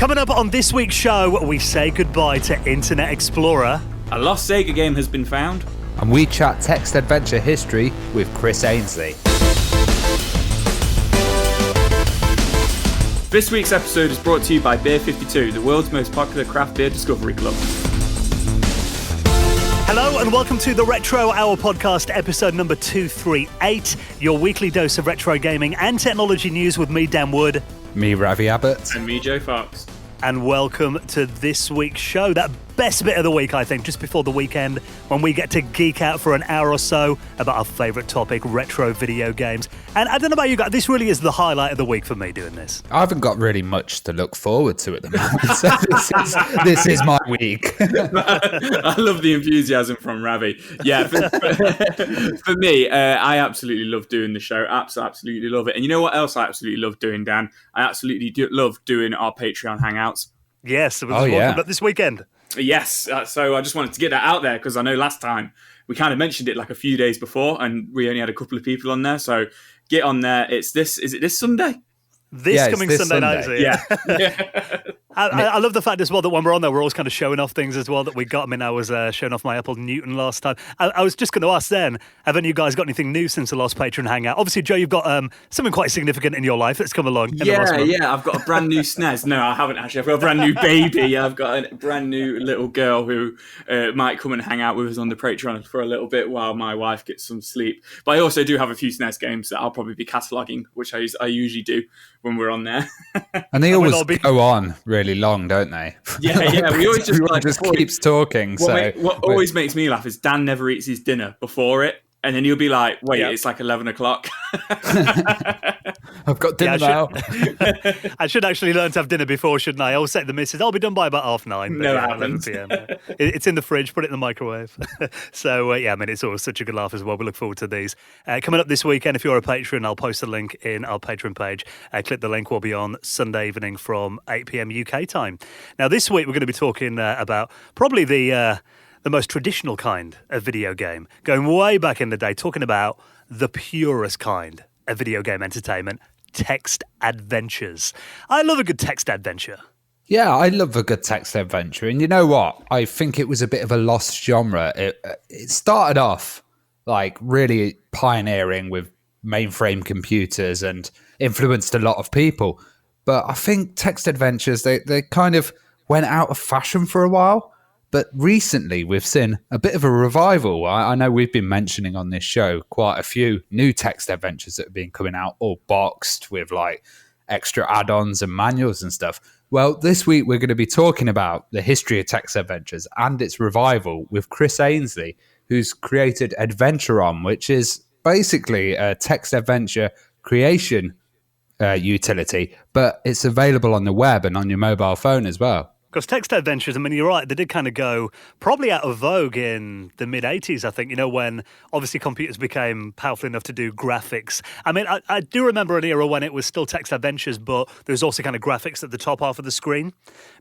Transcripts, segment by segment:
Coming up on this week's show, we say goodbye to Internet Explorer. A lost Sega game has been found. And we chat text adventure history with Chris Ainsley. This week's episode is brought to you by Beer52, the world's most popular craft beer discovery club. Hello and welcome to the Retro Hour podcast, episode number 238, your weekly dose of retro gaming and technology news with me, Dan Wood. Me, Ravi Abbott. And me, Joe Fox. And welcome to this week's show, that best bit of the week, I think, just before the weekend, when we get to geek out for an hour or so about our favourite topic, retro video games. And I don't know about you guys, this really is the highlight of the week for me doing this. I haven't got really much to look forward to at the moment, so this is my week. I love the enthusiasm from Ravi. Yeah, for me, I absolutely love doing the show. Absolutely love it. And you know what else I absolutely love doing, Dan? I absolutely love doing our Patreon Hangouts. Yes, but this weekend. Yes, so I just wanted to get that out there because I know last time we kind of mentioned it like a few days before and we only had a couple of people on there. So get on there. Is it this Sunday? This Sunday night, is it? Yeah. I love the fact as well that when we're on there, we're always kind of showing off things as well that we got. I mean, I was showing off my Apple Newton last time. I was just going to ask then, have any of you guys got anything new since the last Patreon Hangout? Obviously, Joe, you've got something quite significant in your life that's come along. Yeah, I've got a brand new SNES. No, I haven't actually. I've got a brand new baby. I've got a brand new little girl who might come and hang out with us on the Patreon for a little bit while my wife gets some sleep. But I also do have a few SNES games that I'll probably be cataloguing, which I usually do when we're on there. And they always go on really long, don't they? Yeah. We always just keeps talking. What always makes me laugh is Dan never eats his dinner before it. And then you'll be like, wait, It's like 11 o'clock. I've got dinner now. I should actually learn to have dinner before, shouldn't I? I'll set the missus. I'll be done by about 9:30. No, I haven't. 11 p.m. It's in the fridge, put it in the microwave. So, it's always such a good laugh as well. We look forward to these. Coming up this weekend, if you're a patron, I'll post a link in our Patreon page. Click the link. We'll be on Sunday evening from 8 p.m. UK time. Now, this week, we're going to be talking about probably the most traditional kind of video game, going way back in the day, talking about the purest kind of video game entertainment, text adventures. I love a good text adventure. Yeah, I love a good text adventure. And you know what? I think it was a bit of a lost genre. It started off like really pioneering with mainframe computers and influenced a lot of people. But I think text adventures, they kind of went out of fashion for a while. But recently, we've seen a bit of a revival. I know we've been mentioning on this show quite a few new text adventures that have been coming out, all boxed with like extra add-ons and manuals and stuff. Well, this week we're going to be talking about the history of text adventures and its revival with Chris Ainsley, who's created Adventuron, which is basically a text adventure creation utility, but it's available on the web and on your mobile phone as well. Because text adventures, I mean, you're right, they did kind of go probably out of vogue in the mid-'80s, I think, when obviously computers became powerful enough to do graphics. I mean, I do remember an era when it was still text adventures, but there was also kind of graphics at the top half of the screen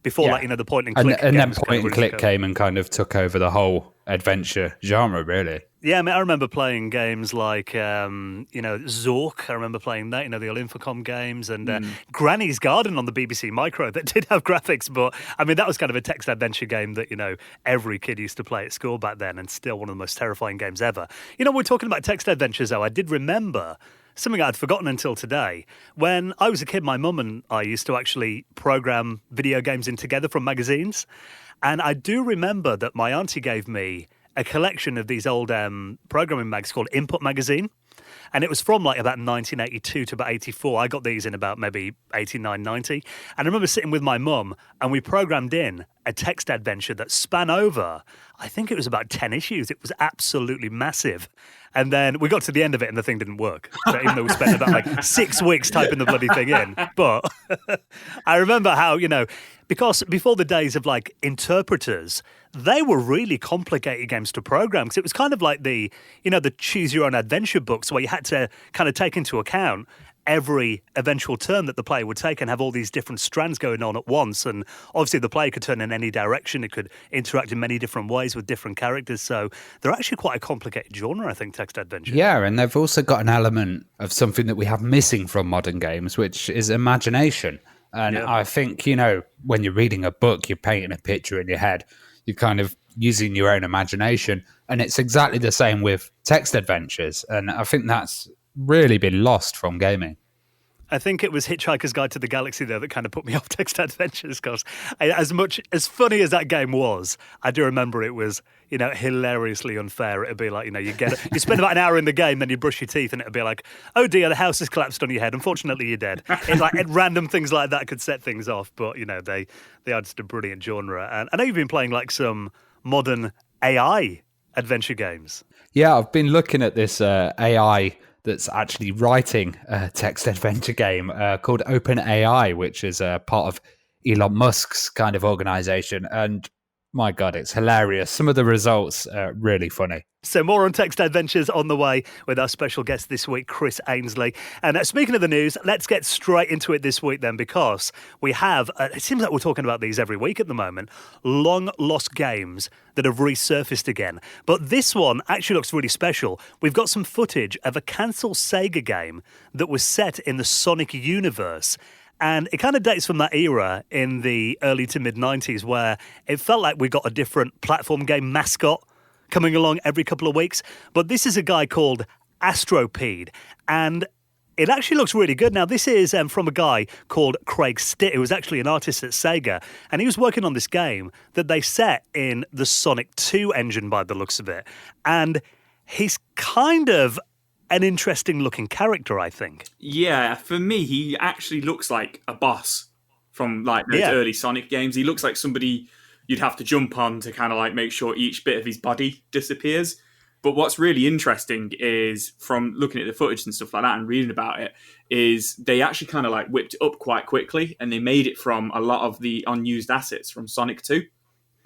before, the point and click. And then point and click came and kind of took over the whole adventure genre, really. Yeah, I mean, I remember playing games like, Zork. I remember playing that, the old Infocom games, and Granny's Garden on the BBC Micro that did have graphics. But, I mean, that was kind of a text adventure game that, every kid used to play at school back then, and still one of the most terrifying games ever. We're talking about text adventures, though. I did remember something I'd forgotten until today. When I was a kid, my mum and I used to actually program video games in together from magazines. And I do remember that my auntie gave me a collection of these old programming mags called Input Magazine. And it was from like about 1982 to about 84. I got these in about maybe 89, 90. And I remember sitting with my mum and we programmed in a text adventure that span over, I think it was about 10 issues. It was absolutely massive. And then we got to the end of it and the thing didn't work. So even though we spent about like 6 weeks typing the bloody thing in. But I remember how, because before the days of like interpreters, they were really complicated games to program because it was kind of like the choose your own adventure books where you had to kind of take into account every eventual turn that the player would take and have all these different strands going on at once. And obviously the player could turn in any direction. It could interact in many different ways with different characters. So they're actually quite a complicated genre, I think, text adventure. Yeah, and they've also got an element of something that we have missing from modern games, which is imagination. And Yeah. I think, when you're reading a book, you're painting a picture in your head. You're kind of using your own imagination. And it's exactly the same with text adventures. And I think that's really been lost from gaming. I think it was Hitchhiker's Guide to the Galaxy, though, that kind of put me off text adventures, because as funny as that game was, I do remember it was, hilariously unfair. It'd be like, you spend about an hour in the game, then you brush your teeth, and it'd be like, oh dear, the house has collapsed on your head. Unfortunately, you're dead. It's like random things like that could set things off, but, they are just a brilliant genre. And I know you've been playing like some modern AI adventure games. Yeah, I've been looking at this AI that's actually writing a text adventure game called OpenAI, which is a part of Elon Musk's kind of organization. And my God, it's hilarious. Some of the results are really funny. So more on text adventures on the way with our special guest this week, Chris Ainsley. And speaking of the news, let's get straight into it this week then, because we have, it seems like we're talking about these every week at the moment, long lost games that have resurfaced again. But this one actually looks really special. We've got some footage of a cancelled Sega game that was set in the Sonic universe. And it kind of dates from that era in the early to mid-90s where it felt like we got a different platform game mascot coming along every couple of weeks. But this is a guy called Astropede, and it actually looks really good. Now, this is from a guy called Craig Stitt, who was actually an artist at Sega, and he was working on this game that they set in the Sonic 2 engine by the looks of it. And he's kind of an interesting looking character, I think. Yeah, for me, he actually looks like a boss from like those early Sonic games. He looks like somebody you'd have to jump on to kind of like make sure each bit of his body disappears. But what's really interesting is, from looking at the footage and stuff like that and reading about it, is they actually kind of like whipped it up quite quickly, and they made it from a lot of the unused assets from Sonic 2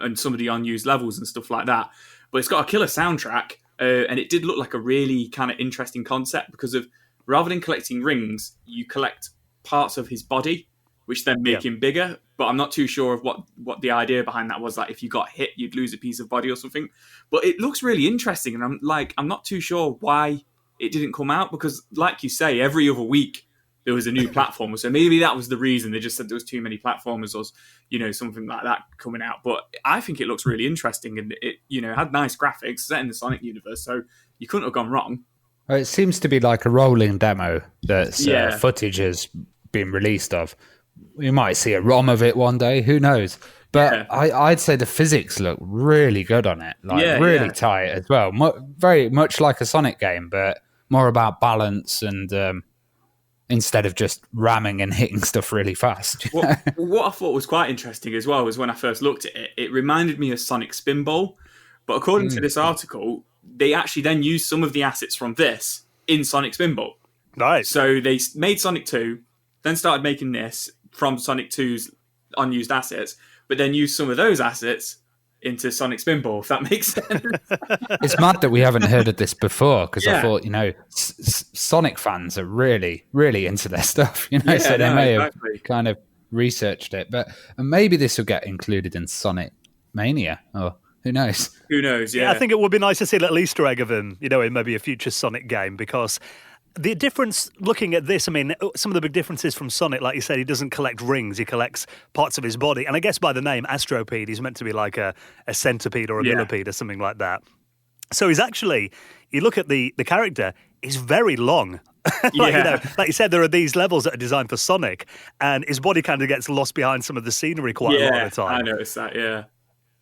and some of the unused levels and stuff like that. But it's got a killer soundtrack. And it did look like a really kind of interesting concept, because of, rather than collecting rings, you collect parts of his body, which then make him bigger. But I'm not too sure of what the idea behind that was. Like, if you got hit, you'd lose a piece of body or something. But it looks really interesting, and I'm not too sure why it didn't come out, because, like you say, every other week there was a new platformer. So maybe that was the reason. They just said there was too many platformers, or something like that coming out. But I think it looks really interesting, and it had nice graphics set in the Sonic universe, so you couldn't have gone wrong. Well, it seems to be like a rolling demo that's footage has been released of. We might see a ROM of it one day, who knows? But I'd say the physics look really good on it, really tight as well. Very much like a Sonic game, but more about balance and instead of just ramming and hitting stuff really fast. What I thought was quite interesting as well was, when I first looked at it, it reminded me of Sonic Spinball. But according to this article, they actually then used some of the assets from this in Sonic Spinball. Nice. So they made Sonic 2, then started making this from Sonic 2's unused assets, but then used some of those assets into Sonic Spinball, if that makes sense. It's mad that we haven't heard of this before, because I thought, Sonic fans are really, really into their stuff, so they may have kind of researched it. But maybe this will get included in Sonic Mania, or who knows? Who knows, yeah. I think it would be nice to see a little Easter egg of him, in maybe a future Sonic game, because the difference, looking at this, I mean, some of the big differences from Sonic, like you said, he doesn't collect rings, he collects parts of his body. And I guess by the name Astropede, he's meant to be like a centipede or a millipede or something like that. So he's actually, you look at the character, he's very long. Like you said, there are these levels that are designed for Sonic, and his body kind of gets lost behind some of the scenery quite a lot of the time. I noticed that, yeah.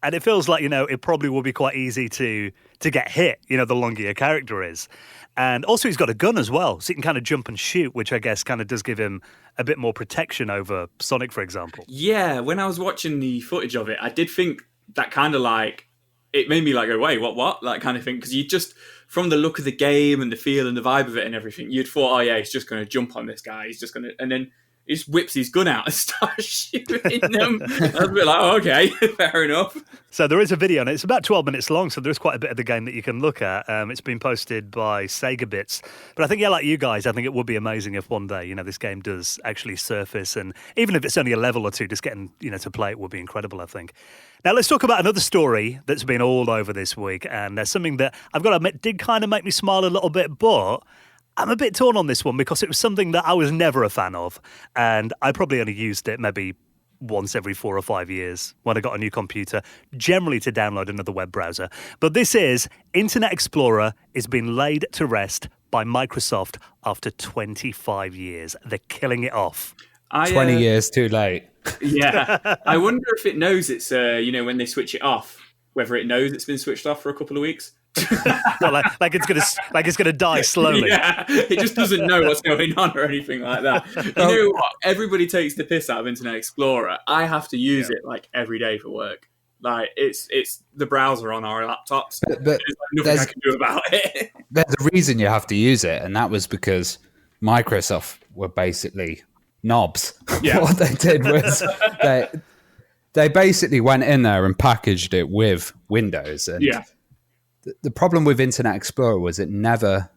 And it feels like, it probably will be quite easy to get hit, the longer your character is. And also he's got a gun as well, so he can kind of jump and shoot, which I guess kind of does give him a bit more protection over Sonic, for example. Yeah, when I was watching the footage of it, I did think that kind of like, it made me like go, wait, what? That kind of thing. Because you just, from the look of the game and the feel and the vibe of it and everything, you'd thought, oh yeah, he's just going to jump on this guy. He's just going to, and then he just whips his gun out and starts shooting them. I was a bit like, oh, okay, fair enough. So there is a video, and it's about 12 minutes long, so there is quite a bit of the game that you can look at. It's been posted by Sega Bits. But I think, like you guys, I think it would be amazing if one day, this game does actually surface. And even if it's only a level or two, just getting, to play it would be incredible, I think. Now, let's talk about another story that's been all over this week. And there's something that I've got to admit did kind of make me smile a little bit, but I'm a bit torn on this one because it was something that I was never a fan of, and I probably only used it maybe once every 4 or 5 years when I got a new computer, generally to download another web browser. But this is Internet Explorer is being laid to rest by Microsoft after 25 years. They're killing it off. 20 years too late. Yeah. I wonder if it knows it's, when they switch it off, whether it knows it's been switched off for a couple of weeks. like it's gonna die slowly. Yeah, it just doesn't know what's going on or anything like that. You know what? Everybody takes the piss out of Internet Explorer. I have to use it like every day for work. Like it's the browser on our laptops. But there's nothing I can do about it. There's a reason you have to use it, and that was because Microsoft were basically knobs. Yeah. What they did was they basically went in there and packaged it with Windows. And the problem with Internet Explorer was it never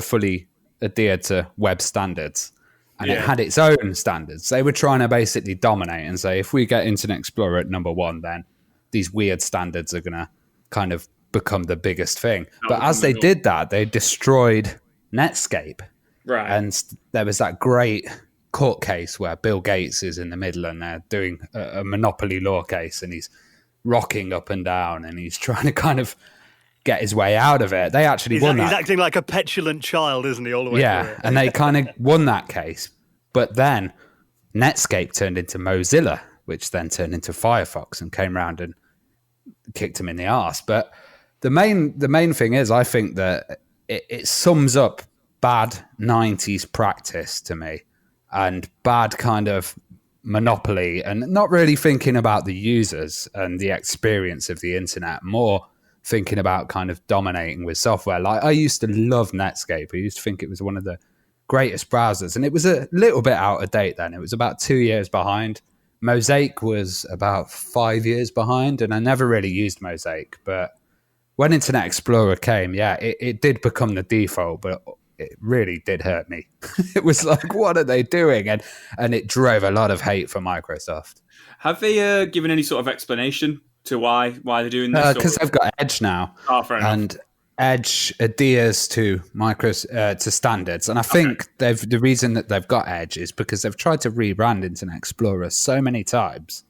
fully adhered to web standards, and it had its own standards. They were trying to basically dominate and say, if we get Internet Explorer at number one, then these weird standards are going to kind of become the biggest thing. But as they did that, they destroyed Netscape. Right. And there was that great court case where Bill Gates is in the middle and they're doing a monopoly law case, and he's rocking up and down and he's trying to kind of get his way out of it. They actually won that. He's acting like a petulant child, isn't he, all the way through it? And they kind of won that case. But then Netscape turned into Mozilla, which then turned into Firefox and came around and kicked him in the arse. But the main thing is, I think that it sums up bad 90s practice to me, and bad kind of monopoly, and not really thinking about the users and the experience of the internet, more thinking about kind of dominating with software. Like, I used to love Netscape. I used to think it was one of the greatest browsers, and it was a little bit out of date then. It was about 2 years behind. Mosaic was about 5 years behind, and I never really used Mosaic. But when Internet Explorer came, it did become the default, but it really did hurt me. It was like, what are they doing? And it drove a lot of hate for Microsoft. Have they given any sort of explanation to why they're doing this? Because they've got Edge now. Oh, fair enough. And Edge adheres to to standards. And I think the reason that they've got Edge is because they've tried to rebrand Internet Explorer so many times,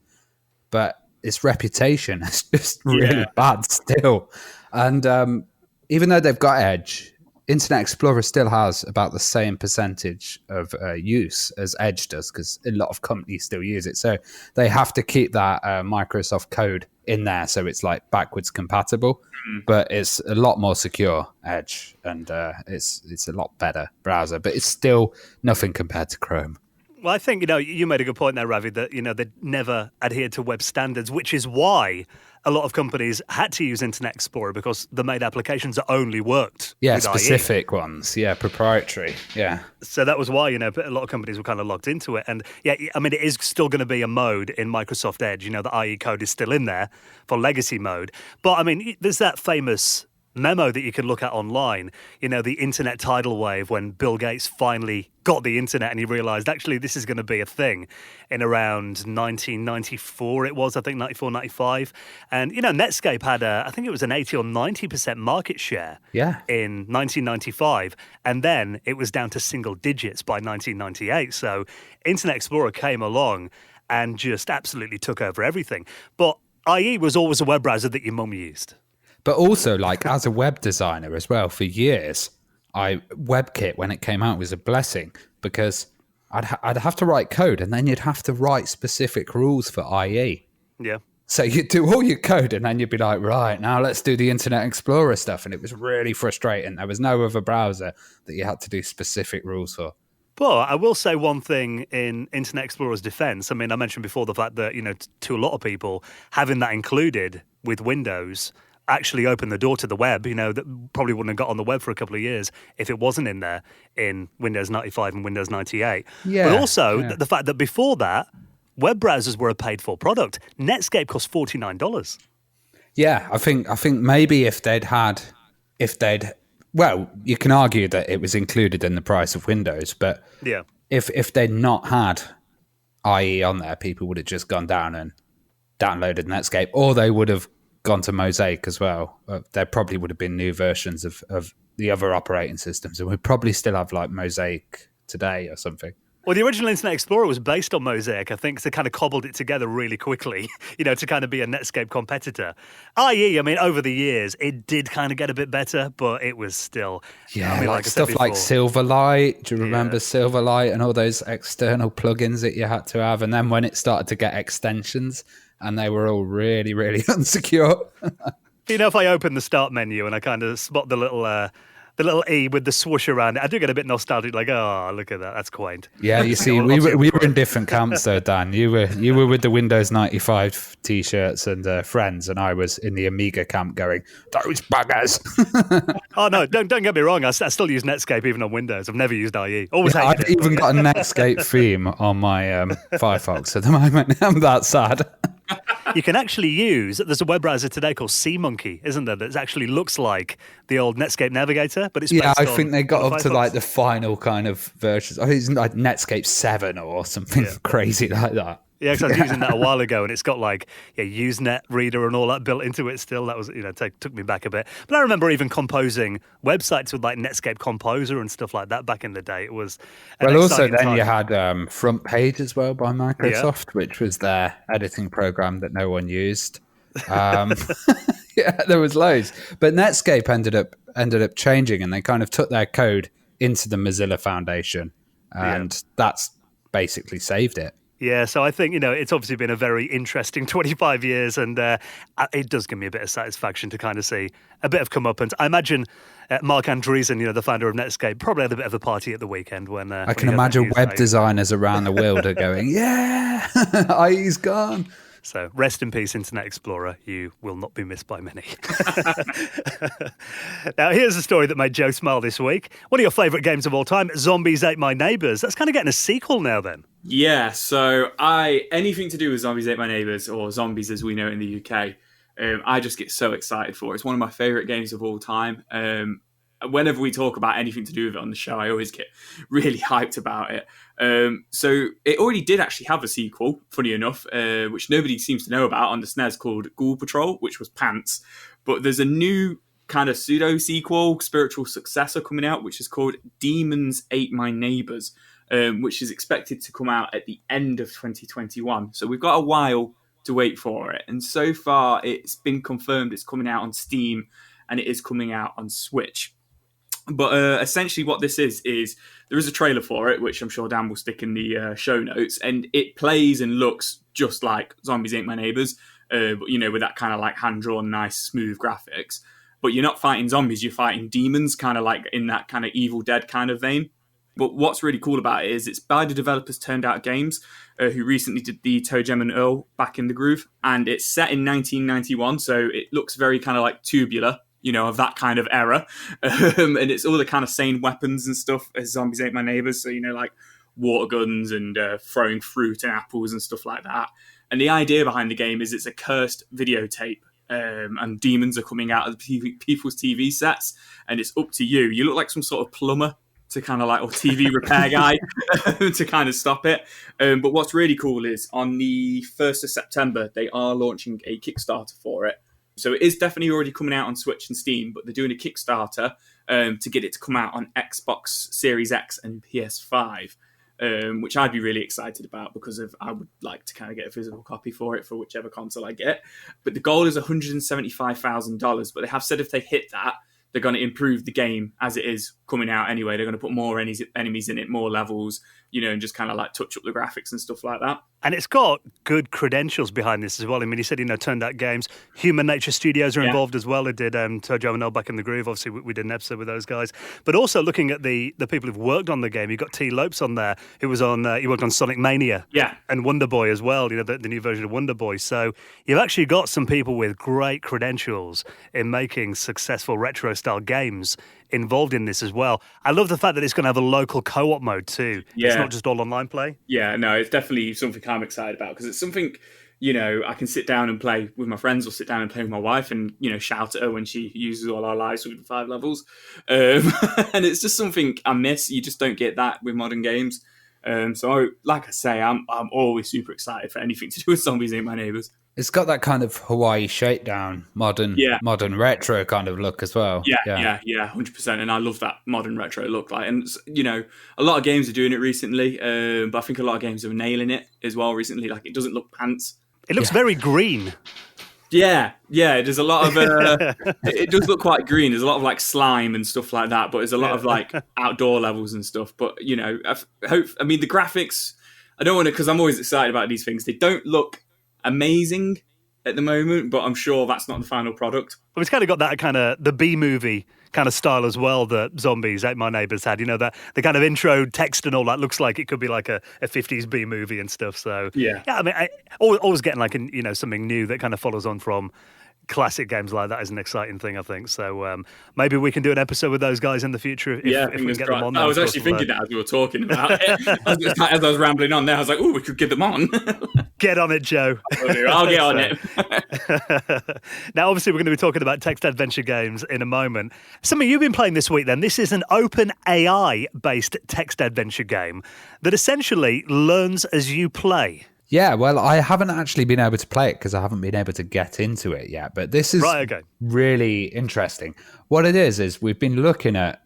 but its reputation is just really bad still. And even though they've got Edge, Internet Explorer still has about the same percentage of use as Edge does, because a lot of companies still use it. So they have to keep that Microsoft code in there, so it's like backwards compatible. But it's a lot more secure, Edge, and it's a lot better browser. But it's still nothing compared to Chrome. Well, I think, you made a good point there, Ravi, that, they never adhered to web standards, which is why a lot of companies had to use Internet Explorer, because they made applications that only worked with specific IE. ones. Yeah, proprietary. Yeah. So that was why, a lot of companies were kind of locked into it. And it is still going to be a mode in Microsoft Edge. The IE code is still in there for legacy mode. But, there's that famous memo that you can look at online, the internet tidal wave, when Bill Gates finally got the internet and he realized actually this is going to be a thing in around 1994, it was, I think 94, 95. And, Netscape had I think it was an 80 or 90% market share in 1995. And then it was down to single digits by 1998. So Internet Explorer came along and just absolutely took over everything. But IE was always a web browser that your mum used. But also, like, as a web designer as well, for years, WebKit, when it came out, was a blessing, because I'd have to write code, and then you'd have to write specific rules for IE. Yeah. So you'd do all your code, and then you'd be like, right, now let's do the Internet Explorer stuff. And it was really frustrating. There was no other browser that you had to do specific rules for. But I will say one thing in Internet Explorer's defense. I mentioned before the fact that, to a lot of people, having that included with Windows actually opened the door to the web, that probably wouldn't have got on the web for a couple of years if it wasn't in there in Windows 95 and Windows 98. Yeah, but also the fact that before that, web browsers were a paid-for product. Netscape cost $49. Yeah, I think maybe if they'd well, you can argue that it was included in the price of Windows, but if they'd not had IE on there, people would have just gone down and downloaded Netscape, or they would have gone to Mosaic as well. There probably would have been new versions of the other operating systems, and we probably still have like Mosaic today or something. Well, the original Internet Explorer was based on Mosaic, I think, so kind of cobbled it together really quickly, to kind of be a Netscape competitor. IE, I mean, over the years, it did kind of get a bit better, but it was still... Yeah, I mean, like stuff like Silverlight. Do you remember Silverlight and all those external plugins that you had to have? And then when it started to get extensions, and they were all really, really unsecure. If I open the start menu and I kind of spot the little E with the swoosh around it, I do get a bit nostalgic, like, oh, look at that, that's quaint. Yeah, you see, we were in different camps though, Dan. You were with the Windows 95 T-shirts and friends, and I was in the Amiga camp going, those buggers. Oh, no, don't get me wrong, I still use Netscape even on Windows. I've never used IE. Always hated I've it. even got a Netscape theme on my Firefox at the moment. I'm that sad. You can actually there's a web browser today called SeaMonkey, isn't there, that actually looks like the old Netscape Navigator, but it's I think they got up to like the final kind of versions. I think it's like Netscape 7 or something crazy like that. Yeah, because I was using that a while ago, and it's got like Usenet reader and all that built into it still. That was, took me back a bit. But I remember even composing websites with like Netscape Composer and stuff like that back in the day. It was also then you had Front Page as well by Microsoft, which was their editing program that no one used. Yeah, there was loads. But Netscape ended up changing, and they kind of took their code into the Mozilla Foundation, and that's basically saved it. Yeah, so I think, it's obviously been a very interesting 25 years, and it does give me a bit of satisfaction to kind of see a bit of comeuppance. I imagine Mark Andreessen, the founder of Netscape, probably had a bit of a party at the weekend when... I can imagine web designers around the world are going, yeah, IE's gone. So rest in peace, Internet Explorer. You will not be missed by many. Now, here's a story that made Joe smile this week. One of your favourite games of all time, Zombies Ate My Neighbours. That's kind of getting a sequel now then. Yeah, so anything to do with Zombies Ate My Neighbours, or Zombies as we know it in the UK, I just get so excited for it. It's one of my favourite games of all time. Whenever we talk about anything to do with it on the show, I always get really hyped about it. So it already did actually have a sequel, funny enough, which nobody seems to know about on the SNES, called Ghoul Patrol, which was pants. But there's a new kind of pseudo-sequel, spiritual successor coming out, which is called Demons Ate My Neighbours, which is expected to come out at the end of 2021. So we've got a while to wait for it. And so far, it's been confirmed it's coming out on Steam, and it is coming out on Switch. But essentially what this is there is a trailer for it, which I'm sure Dan will stick in the show notes, and it plays and looks just like Zombies Ate My Neighbours, but, with that kind of like hand-drawn, nice, smooth graphics. But you're not fighting zombies, you're fighting demons, kind of like in that kind of Evil Dead kind of vein. But what's really cool about it is it's by the developers Turned Out Games, who recently did the Toe Gem and Earl Back in the Groove, and it's set in 1991, so it looks very kind of like tubular, of that kind of era. And it's all the kind of same weapons and stuff as Zombies Ate My Neighbours. So, like water guns and throwing fruit and apples and stuff like that. And the idea behind the game is it's a cursed videotape. And demons are coming out of people's TV sets. And it's up to you. You look like some sort of plumber to kind of like, or TV repair guy to kind of stop it. But what's really cool is on the 1st of September, they are launching a Kickstarter for it. So it is definitely already coming out on Switch and Steam, but they're doing a Kickstarter to get it to come out on Xbox Series X and PS5, which I'd be really excited about because I would like to kind of get a physical copy for it for whichever console I get. But the goal is $175,000, but they have said if they hit that, they're going to improve the game as it is coming out anyway. They're going to put more enemies in it, more levels, and just kind of like touch up the graphics and stuff like that. And it's got good credentials behind this as well. I mean, he said, Turned Out Games. Human Nature Studios are involved as well. They did Toe Gem and Earl Back in the Groove. Obviously, we did an episode with those guys. But also looking at the people who've worked on the game, you've got T. Lopes on there, who was on, he worked on Sonic Mania and Wonder Boy as well, the new version of Wonder Boy. So you've actually got some people with great credentials in making successful retro-style games involved in this as well. I love the fact that it's going to have a local co-op mode too. Yeah. It's not just all online play. Yeah, no, it's definitely something I'm excited about because it's something, I can sit down and play with my friends or sit down and play with my wife and, shout at her when she uses all our lives with the 5 levels. And it's just something I miss. You just don't get that with modern games. So, like I say, I'm always super excited for anything to do with Zombies Ain't My Neighbors. It's got that kind of Hawaii shakedown, modern retro kind of look as well. Yeah, 100%. And I love that modern retro look. And a lot of games are doing it recently, but I think a lot of games are nailing it as well recently. Like, it doesn't look pants. It looks very green. Yeah. There's a lot of. It does look quite green. There's a lot of like slime and stuff like that, but there's a lot of like outdoor levels and stuff. But the graphics. I don't want to, because I'm always excited about these things. They don't look amazing at the moment, but I'm sure that's not the final product. Well, it's kind of got that kind of the B movie kind of style as well that Zombies Ain't My Neighbors had. That the kind of intro text and all that looks like it could be like a 50s B movie and stuff. So I mean, always getting like something new that kind of follows on from classic games like that is an exciting thing, I think. So maybe we can do an episode with those guys in the future if we can get them on. I was actually thinking that as we were talking about it. As I was rambling on there, I was like, we could get them on. Get on it, Joe. I'll get on it. Now, obviously, we're going to be talking about text adventure games in a moment. Something you've been playing this week, then. This is an open AI-based text adventure game that essentially learns as you play. Yeah, well, I haven't actually been able to play it because I haven't been able to get into it yet. But this is really interesting. What it is we've been looking at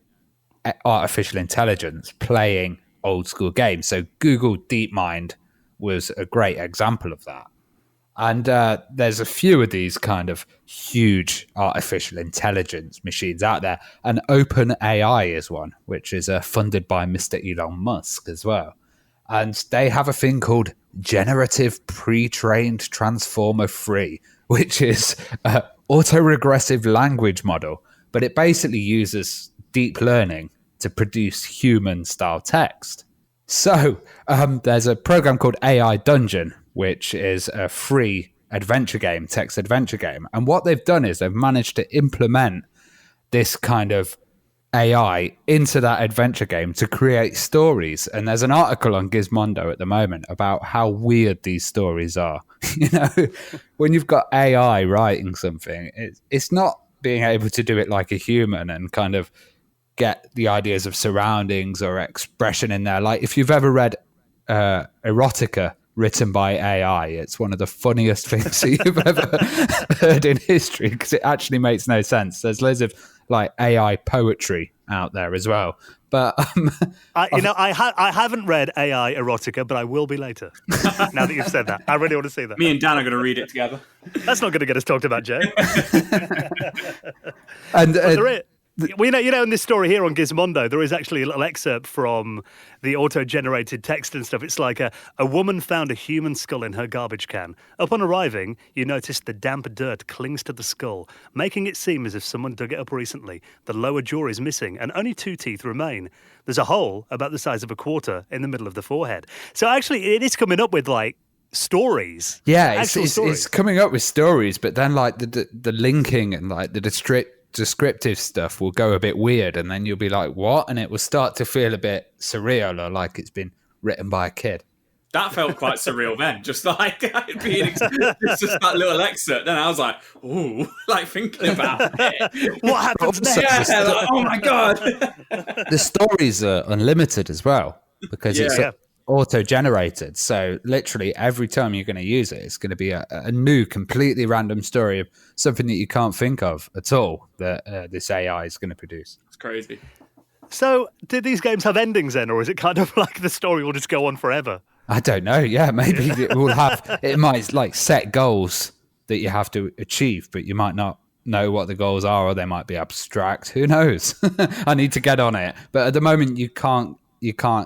artificial intelligence playing old school games. So Google DeepMind was a great example of that. And there's a few of these kind of huge artificial intelligence machines out there. And OpenAI is one, which is funded by Mr. Elon Musk as well. And they have a thing called Generative Pre-trained Transformer 3, which is an autoregressive language model. But it basically uses deep learning to produce human-style text. So there's a program called AI Dungeon, which is a free adventure game, text adventure game. And what they've done is they've managed to implement this kind of AI into that adventure game to create stories. And there's an article on Gizmodo at the moment about how weird these stories are. When you've got AI writing something, it's not being able to do it like a human and kind of get the ideas of surroundings or expression in there. Like if you've ever read erotica written by AI, it's one of the funniest things that you've ever heard in history because it actually makes no sense. There's loads of like AI poetry out there as well. But I haven't read AI erotica, but I will be later. Now that you've said that, I really want to see that. Me and Dan are going to read it together. That's not going to get us talked about, Jay. And in this story here on Gizmodo, there is actually a little excerpt from the auto-generated text and stuff. It's like a woman found a human skull in her garbage can. Upon arriving, you notice the damp dirt clings to the skull, making it seem as if someone dug it up recently. The lower jaw is missing, and only 2 teeth remain. There's a hole about the size of a quarter in the middle of the forehead. So actually, it is coming up with like stories. Yeah, it's coming up with stories, but then like the linking and like the descriptive stuff will go a bit weird, and then you'll be like, what? And it will start to feel a bit surreal or like it's been written by a kid. That felt quite surreal then, just like it's just that little excerpt. Then I was like, ooh, like thinking about it. What happens next? Yeah, like, oh my God. The stories are unlimited as well because it's auto-generated. So literally every time you're going to use it, it's going to be a new, completely random story of something that you can't think of at all that this AI is going to produce. It's crazy. So did these games have endings then, or is it kind of like the story will just go on forever? I don't know. Yeah, maybe it might like set goals that you have to achieve, but you might not know what the goals are, or they might be abstract. Who knows? I need to get on it. But at the moment, you can't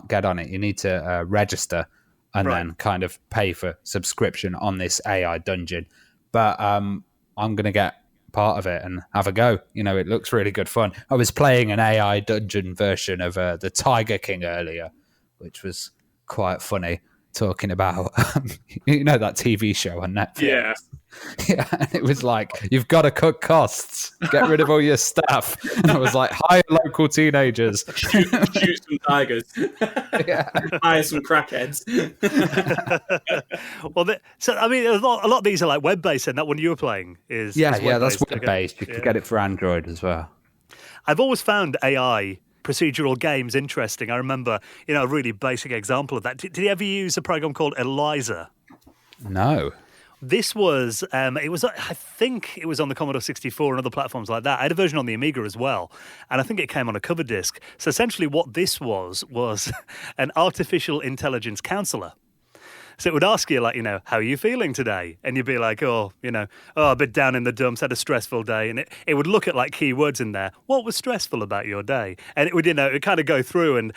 get on it. You need to register and then kind of pay for subscription on this AI dungeon. But I'm going to get part of it and have a go. It looks really good fun. I was playing an AI dungeon version of the Tiger King earlier, which was quite funny, talking about, that TV show on Netflix. Yeah. Yeah, and it was like, you've got to cut costs, get rid of all your staff. And I was like, hire local teenagers. Shoot some tigers. Yeah. Hire some crackheads. A lot of these are like web-based, and that one you were playing is that's web-based. You can get it for Android as well. I've always found AI procedural games interesting. I remember, a really basic example of that. Did you ever use a program called Eliza? No. This was, I think it was on the Commodore 64 and other platforms like that. I had a version on the Amiga as well, and I think it came on a cover disc. So essentially what this was an artificial intelligence counselor. So it would ask you, like, how are you feeling today? And you'd be like, a bit down in the dumps, had a stressful day. And it would look at, like, keywords in there. What was stressful about your day? And it would, it kind of go through and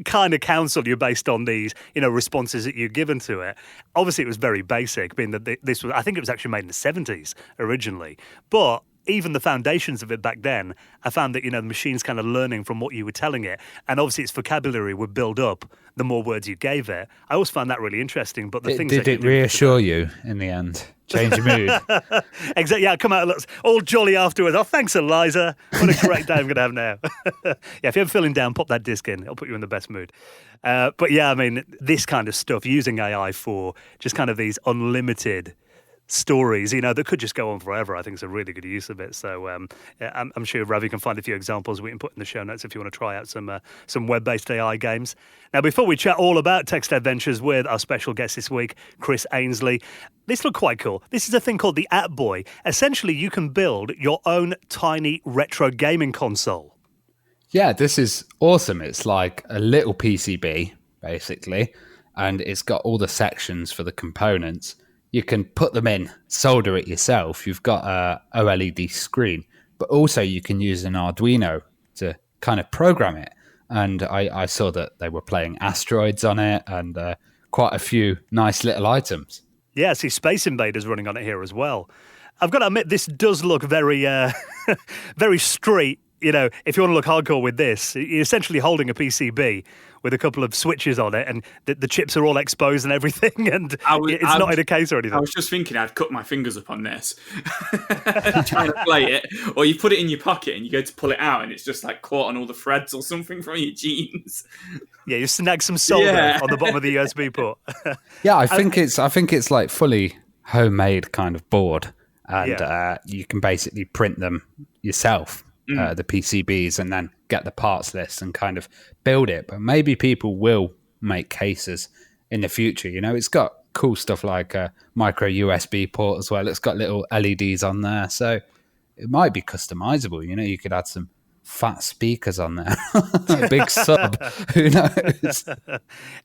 kind of counsel you based on these, responses that you've given to it. Obviously, it was very basic, being that this was, I think it was actually made in the 70s originally. But even the foundations of it back then, I found that, the machine's kind of learning from what you were telling it. And obviously its vocabulary would build up the more words you gave it. I always found that really interesting. But did it reassure you in the end? Change your mood? Exactly. Yeah, come out and look all jolly afterwards. Oh, thanks, Eliza. What a great day I'm going to have now. Yeah, if you're ever feeling down, pop that disc in. It'll put you in the best mood. But yeah, I mean, this kind of stuff, using AI for just kind of these unlimited stories, that could just go on forever. I think it's a really good use of it. So I'm sure Ravi can find a few examples we can put in the show notes if you want to try out some web-based AI games. Now, before we chat all about text adventures with our special guest this week, Chris Ainsley, this looked quite cool. This is a thing called the App Boy. Essentially, you can build your own tiny retro gaming console. Yeah, this is awesome. It's like a little PCB, basically, and it's got all the sections for the components. You can put them in, solder it yourself. You've got a OLED screen, but also you can use an Arduino to kind of program it. And I saw that they were playing asteroids on it and quite a few nice little items. Yeah, I see Space Invaders running on it here as well. I've got to admit, this does look very, very street. If you want to look hardcore with this, you're essentially holding a PCB with a couple of switches on it, and the chips are all exposed and everything, and it's not in a case or anything. I was just thinking I'd cut my fingers up on this, trying to play it, or you put it in your pocket and you go to pull it out, and it's just like caught on all the threads or something from your jeans. Yeah, you snag some solder on the bottom of the USB port. Yeah, I think it's like fully homemade kind of board, and you can basically print them yourself. The PCBs, and then get the parts list and kind of build it. But maybe people will make cases in the future. It's got cool stuff like a micro USB port as well. It's got little LEDs on there, so it might be customizable. You could add some fat speakers on there, a big sub. Who knows?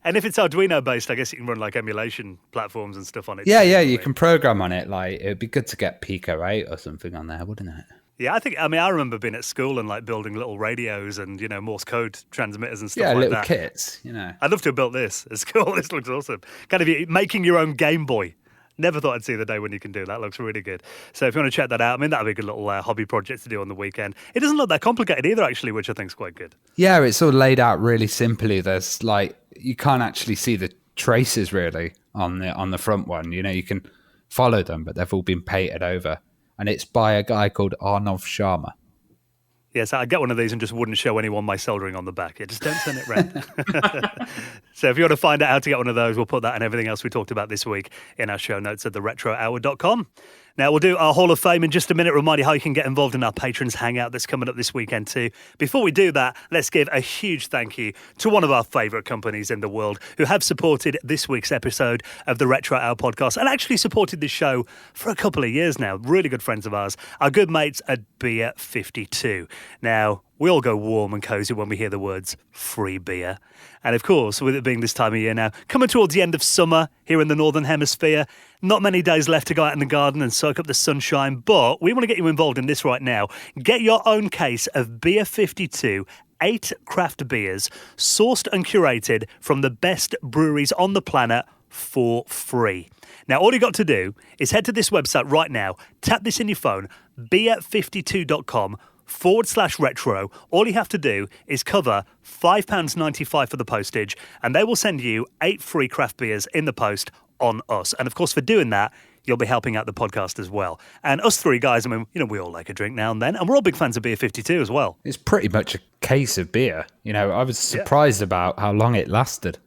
And if it's Arduino based, I guess you can run like emulation platforms and stuff on it. Yeah, you can program on it. Like, it'd be good to get Pico 8 or something on there, wouldn't it? Yeah, I remember being at school and like building little radios and, Morse code transmitters and stuff like that. Yeah, little kits, I'd love to have built this at school. This looks awesome. Kind of making your own Game Boy. Never thought I'd see the day when you can do that. Looks really good. So if you want to check that out, that'd be a good little hobby project to do on the weekend. It doesn't look that complicated either, actually, which I think is quite good. Yeah, it's all laid out really simply. There's like, you can't actually see the traces really on the front one. You can follow them, but they've all been painted over. And it's by a guy called Arnav Sharma. Yes, I'd get one of these and just wouldn't show anyone my soldering on the back. Yeah, just don't turn it round. So if you want to find out how to get one of those, we'll put that and everything else we talked about this week in our show notes at theretrohour.com. Now, we'll do our Hall of Fame in just a minute, remind you how you can get involved in our Patrons Hangout that's coming up this weekend too. Before we do that, let's give a huge thank you to one of our favourite companies in the world who have supported this week's episode of the Retro Hour podcast and actually supported this show for a couple of years now. Really good friends of ours, our good mates at Beer 52. Now, we all go warm and cosy when we hear the words free beer. And of course, with it being this time of year now, coming towards the end of summer here in the Northern Hemisphere, not many days left to go out in the garden and soak up the sunshine, but we want to get you involved in this right now. Get your own case of Beer 52, 8 craft beers, sourced and curated from the best breweries on the planet for free. Now, all you got to do is head to this website right now, tap this in your phone, beer52.com/retro. All you have to do is cover £5.95 for the postage, and they will send you 8 free craft beers in the post on us. And of course, for doing that, you'll be helping out the podcast as well. And us three guys, we all like a drink now and then, and we're all big fans of Beer 52 as well. It's pretty much a case of beer. I was surprised about how long it lasted.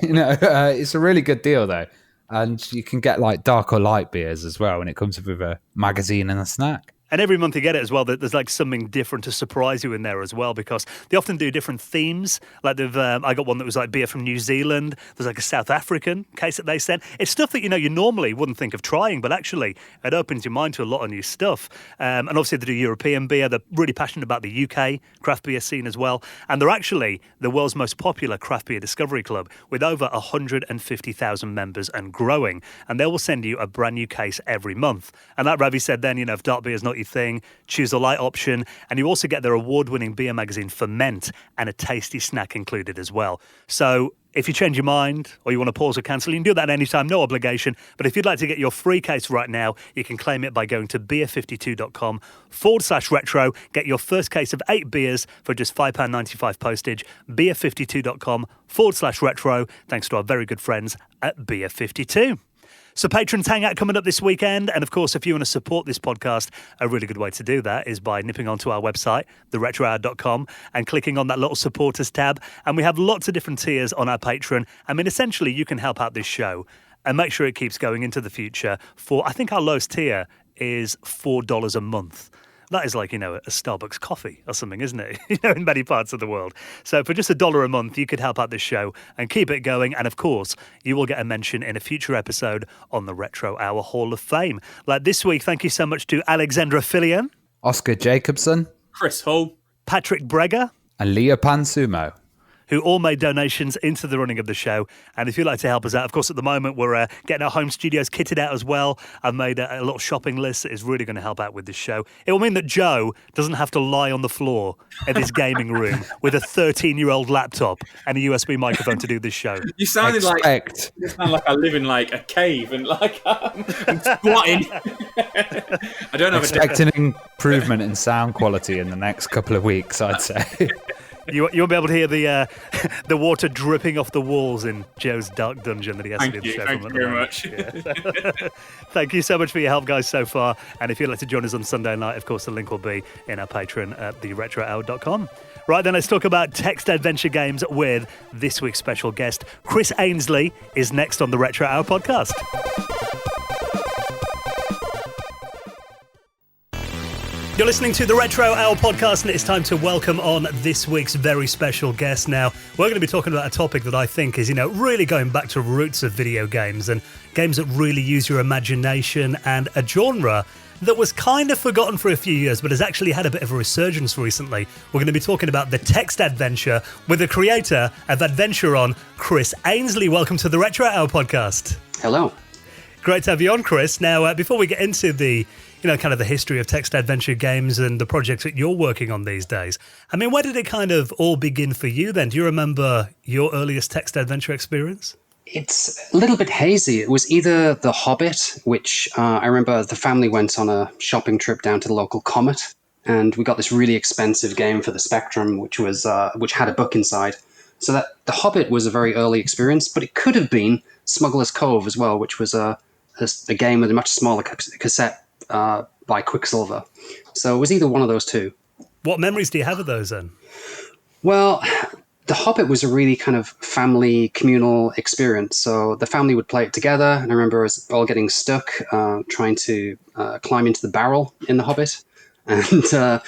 It's a really good deal though. And you can get like dark or light beers as well, and it comes with a magazine and a snack. And every month you get it as well, there's like something different to surprise you in there as well, because they often do different themes. Like I got one that was like beer from New Zealand. There's like a South African case that they sent. It's stuff that, you normally wouldn't think of trying, but actually it opens your mind to a lot of new stuff. And obviously they do European beer. They're really passionate about the UK craft beer scene as well. And they're actually the world's most popular craft beer discovery club with over 150,000 members and growing. And they will send you a brand new case every month. And like Ravi said then, if dark beer is not your thing, choose a light option. And you also get their award-winning beer magazine Ferment and a tasty snack included as well. So if you change your mind or you want to pause or cancel, you can do that anytime, no obligation. But if you'd like to get your free case right now, you can claim it by going to beer52.com/retro. Get your first case of 8 beers for just £5.95 postage. beer52.com/retro. Thanks to our very good friends at Beer 52. So Patrons Hangout coming up this weekend. And of course, if you want to support this podcast, a really good way to do that is by nipping onto our website, theretrohour.com, and clicking on that little supporters tab. And we have lots of different tiers on our Patreon. I mean, essentially, you can help out this show and make sure it keeps going into the future for, I think our lowest tier is $4 a month. That is like, a Starbucks coffee or something, isn't it? In many parts of the world. So for just $1 a month, you could help out this show and keep it going. And of course, you will get a mention in a future episode on the Retro Hour Hall of Fame. Like this week, thank you so much to Alexandra Fillion, Oscar Jacobson, Chris Hull, Patrick Breger, and Leah Pansumo, who all made donations into the running of the show. And if you'd like to help us out, of course, at the moment, we're getting our home studios kitted out as well. I've made a little shopping list that is really going to help out with this show. It will mean that Joe doesn't have to lie on the floor in his gaming room with a 13-year-old laptop and a USB microphone to do this show. You sounded like I live in like a cave and like I'm squatting. I don't have expect an improvement in sound quality in the next couple of weeks, I'd say. You won't be able to hear the water dripping off the walls in Joe's dark dungeon that he has to do the show from. Thank you very much. Yeah. Thank you so much for your help, guys, so far. And if you'd like to join us on Sunday night, of course, the link will be in our Patreon at theretrohour.com. Right, then let's talk about text adventure games with this week's special guest. Chris Ainsley is next on the Retro Hour podcast. You're listening to the Retro Hour podcast, and it's time to welcome on this week's very special guest. Now, we're going to be talking about a topic that I think is, really going back to roots of video games and games that really use your imagination, and a genre that was kind of forgotten for a few years, but has actually had a bit of a resurgence recently. We're going to be talking about the text adventure with the creator of Adventuron, Chris Ainsley. Welcome to the Retro Hour podcast. Hello. Great to have you on, Chris. Now, before we get into the kind of the history of text adventure games and the projects that you're working on these days, I mean, where did it kind of all begin for you then? Do you remember your earliest text adventure experience? It's a little bit hazy. It was either The Hobbit, which I remember the family went on a shopping trip down to the local Comet, and we got this really expensive game for the Spectrum, which had a book inside. So that The Hobbit was a very early experience, but it could have been Smuggler's Cove as well, which was a game with a much smaller cassette by Quicksilver. So it was either one of those two. What memories do you have of those then? Well, The Hobbit was a really kind of family communal experience. So the family would play it together. And I remember us all getting stuck trying to climb into the barrel in The Hobbit. And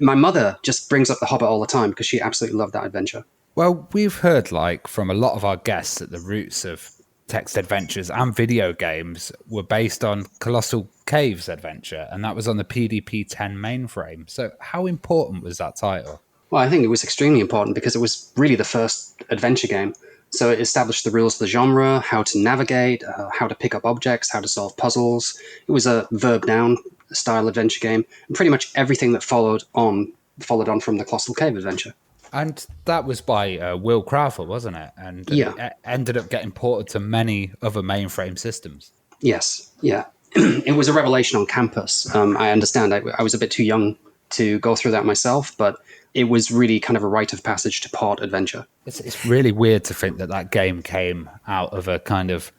my mother just brings up The Hobbit all the time because she absolutely loved that adventure. Well, we've heard from a lot of our guests that the roots of text adventures and video games were based on Colossal Cave's adventure, and that was on the PDP-10 mainframe. So how important was that title? Well, I think it was extremely important because it was really the first adventure game. So it established the rules of the genre, how to navigate, how to pick up objects, how to solve puzzles. It was a verb-down style adventure game, and pretty much everything that followed on from the Colossal Cave adventure. And that was by Will Crowther, wasn't it? And it ended up getting ported to many other mainframe systems. Yes, yeah. It was a revelation on campus. I understand. I was a bit too young to go through that myself, but it was really kind of a rite of passage to port adventure. It's really weird to think that game came out of a kind of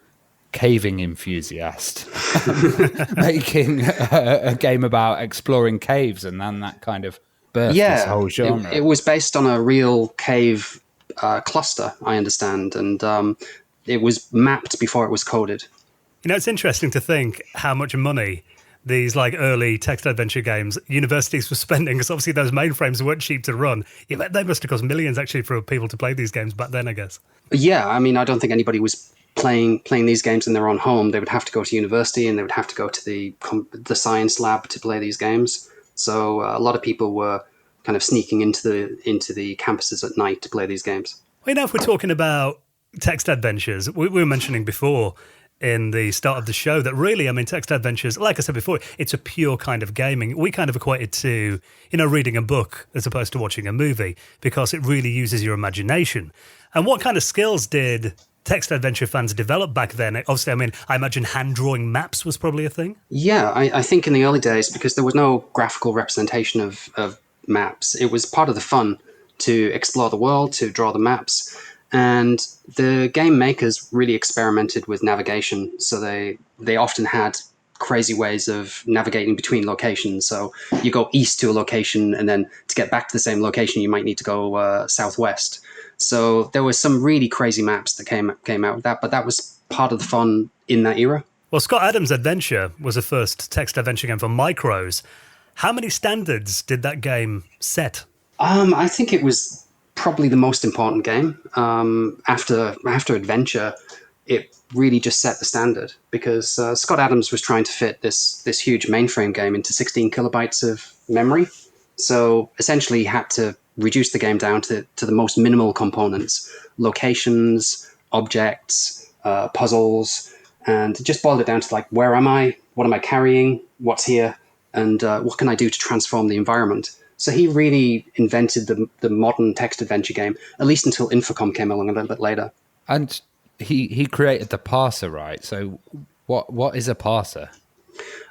caving enthusiast making a game about exploring caves, and then that kind of this whole genre. It was based on a real cave cluster, I understand, and it was mapped before it was coded. It's interesting to think how much money these like early text adventure games universities were spending, because obviously those mainframes weren't cheap to run. Yeah, they must have cost millions actually for people to play these games back then, I guess. Yeah, I mean, I don't think anybody was playing these games in their own home. They would have to go to university, and they would have to go to the science lab to play these games. So a lot of people were kind of sneaking into the campuses at night to play these games. Well, if we're talking about text adventures, we were mentioning before in the start of the show that really, I mean, text adventures, like I said before, it's a pure kind of gaming. We kind of equate it to, reading a book as opposed to watching a movie, because it really uses your imagination. And what kind of skills did text adventure fans develop back then? Obviously, I mean, I imagine hand-drawing maps was probably a thing. Yeah, I think in the early days, because there was no graphical representation of maps, it was part of the fun to explore the world, to draw the maps. And the game makers really experimented with navigation. So they often had crazy ways of navigating between locations. So you go east to a location, and then to get back to the same location, you might need to go southwest. So there were some really crazy maps that came out with that, but that was part of the fun in that era. Well, Scott Adams' Adventure was the first text adventure game for micros. How many standards did that game set? I think it was probably the most important game. After Adventure, it really just set the standard, because Scott Adams was trying to fit this huge mainframe game into 16 kilobytes of memory. So essentially, he had to reduce the game down to the most minimal components: locations, objects, puzzles, and just boiled it down to like, where am I? What am I carrying? What's here? And what can I do to transform the environment? So he really invented the modern text adventure game, at least until Infocom came along a little bit later. And he created the parser, right? So what is a parser?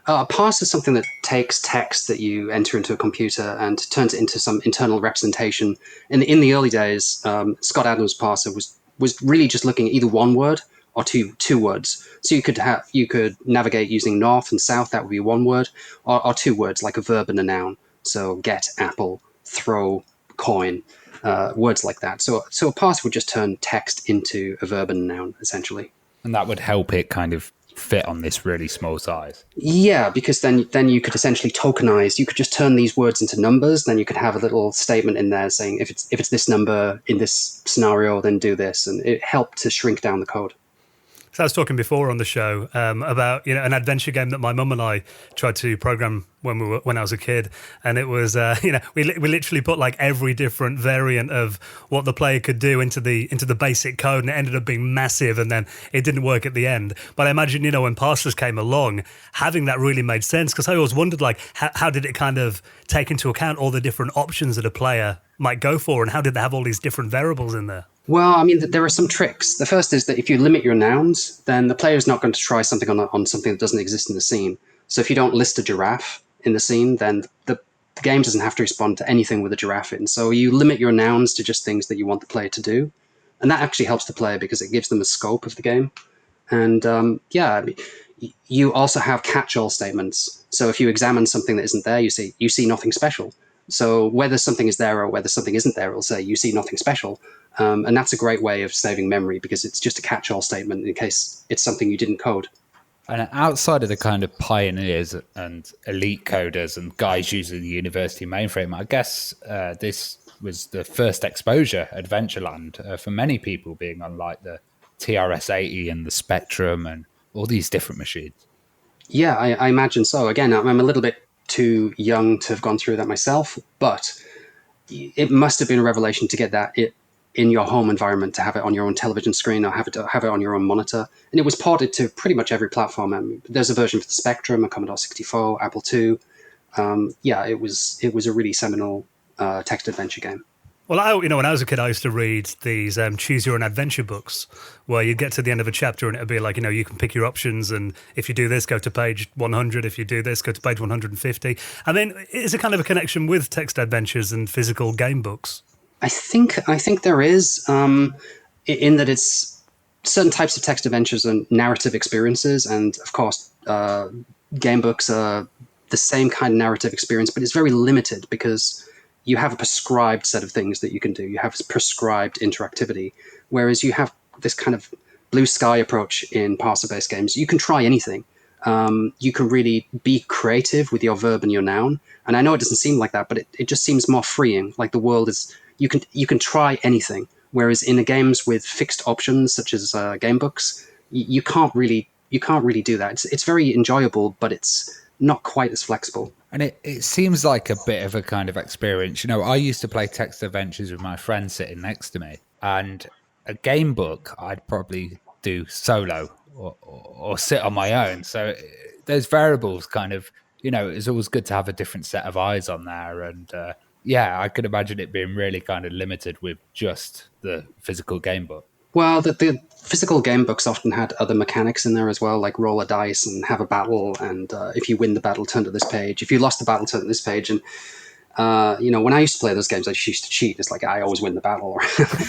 A parser is something that takes text that you enter into a computer and turns it into some internal representation. In the early days, Scott Adams' parser was really just looking at either one word or two words. So you could navigate using north and south. That would be one word, or two words like a verb and a noun. So get, apple, throw, coin, words like that. So a parser would just turn text into a verb and a noun, essentially. And that would help it kind of fit on this really small size. Yeah, because then you could essentially tokenize. You could just turn these words into numbers. Then you could have a little statement in there saying, if it's this number in this scenario, then do this. And it helped to shrink down the code. So I was talking before on the show about an adventure game that my mum and I tried to program when I was a kid, and it was we literally put like every different variant of what the player could do into the basic code, and it ended up being massive, and then it didn't work at the end. But I imagine when parsers came along, having that really made sense, because I always wondered like how did it kind of take into account all the different options that a player might go for, and how did they have all these different variables in there? Well, I mean, there are some tricks. The first is that if you limit your nouns, then the player is not going to try something on something that doesn't exist in the scene. So if you don't list a giraffe in the scene, then the game doesn't have to respond to anything with a giraffe in. So you limit your nouns to just things that you want the player to do. And that actually helps the player because it gives them a scope of the game. And you also have catch-all statements. So if you examine something that isn't there, you see nothing special. So whether something is there or whether something isn't there, it'll say you see nothing special. And that's a great way of saving memory, because it's just a catch-all statement in case it's something you didn't code. And outside of the kind of pioneers and elite coders and guys using the university mainframe, I guess this was the first exposure, Adventureland, for many people, being on like the TRS-80 and the Spectrum and all these different machines. Yeah, I imagine so. Again, I'm a little bit too young to have gone through that myself, but it must have been a revelation to get that in your home environment, to have it on your own television screen or have it on your own monitor. And it was ported to pretty much every platform. I mean, there's a version for the Spectrum, a Commodore 64, Apple II. It was a really seminal text adventure game. Well, when I was a kid, I used to read these choose your own adventure books, where you'd get to the end of a chapter and it'd be like, you can pick your options, and if you do this, go to page 100. If you do this, go to page 150. I mean, is it kind of a connection with text adventures and physical game books? I think there is, in that it's certain types of text adventures and narrative experiences, and of course, game books are the same kind of narrative experience, but it's very limited because you have a prescribed set of things that you can do. You have prescribed interactivity, whereas you have this kind of blue sky approach in parser-based games. You can try anything. you can really be creative with your verb and your noun. And I know it doesn't seem like that, but it just seems more freeing. Like the world is, you can try anything. Whereas in the games with fixed options, such as game books, you can't really do that. It's very enjoyable, but it's not quite as flexible. And it seems like a bit of a kind of experience. I used to play text adventures with my friend sitting next to me, and a game book I'd probably do solo or sit on my own. So those variables kind of, it's always good to have a different set of eyes on there. And I could imagine it being really kind of limited with just the physical game book. Well, the physical game books often had other mechanics in there as well, like roll a dice and have a battle, and if you win the battle, turn to this page. If you lost the battle, turn to this page. And when I used to play those games, I used to cheat. It's like I always win the battle.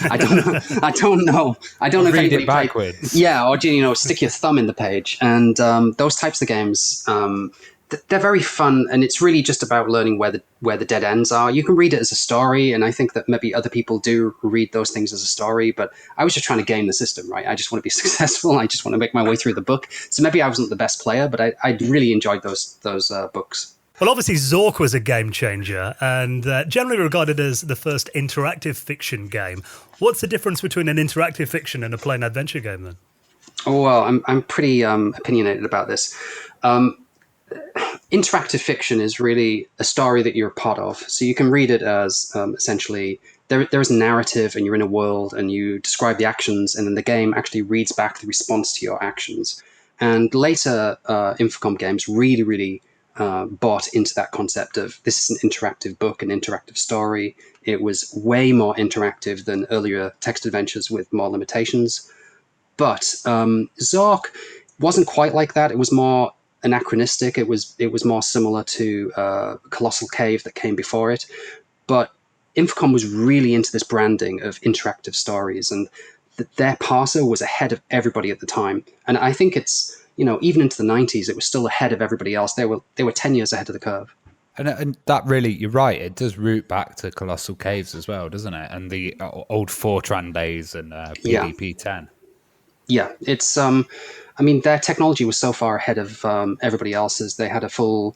I don't know. I don't know if read anybody it backwards. Or stick your thumb in the page. And those types of games, they're very fun, and it's really just about learning where the dead ends are. You can read it as a story, and I think that maybe other people do read those things as a story, but I was just trying to game the system, right? I just want to be successful. I just want to make my way through the book. So maybe I wasn't the best player, but I really enjoyed those books. Well, obviously, Zork was a game changer and generally regarded as the first interactive fiction game. What's the difference between an interactive fiction and a plain adventure game, then? Oh, well, I'm pretty opinionated about this. Interactive fiction is really a story that you're a part of. So you can read it as essentially there is a narrative and you're in a world and you describe the actions, and then the game actually reads back the response to your actions. And later Infocom games really, really bought into that concept of this is an interactive book, an interactive story. It was way more interactive than earlier text adventures with more limitations. But Zork wasn't quite like that. It was more anachronistic. It was more similar to Colossal Cave that came before it. But Infocom was really into this branding of interactive stories, and their parser was ahead of everybody at the time. And I think it's, even into the 90s, it was still ahead of everybody else. They were 10 years ahead of the curve. And that really, you're right, it does root back to Colossal Caves as well, doesn't it? And the old Fortran days and PDP-10. Yeah, it's their technology was so far ahead of everybody else's. They had a full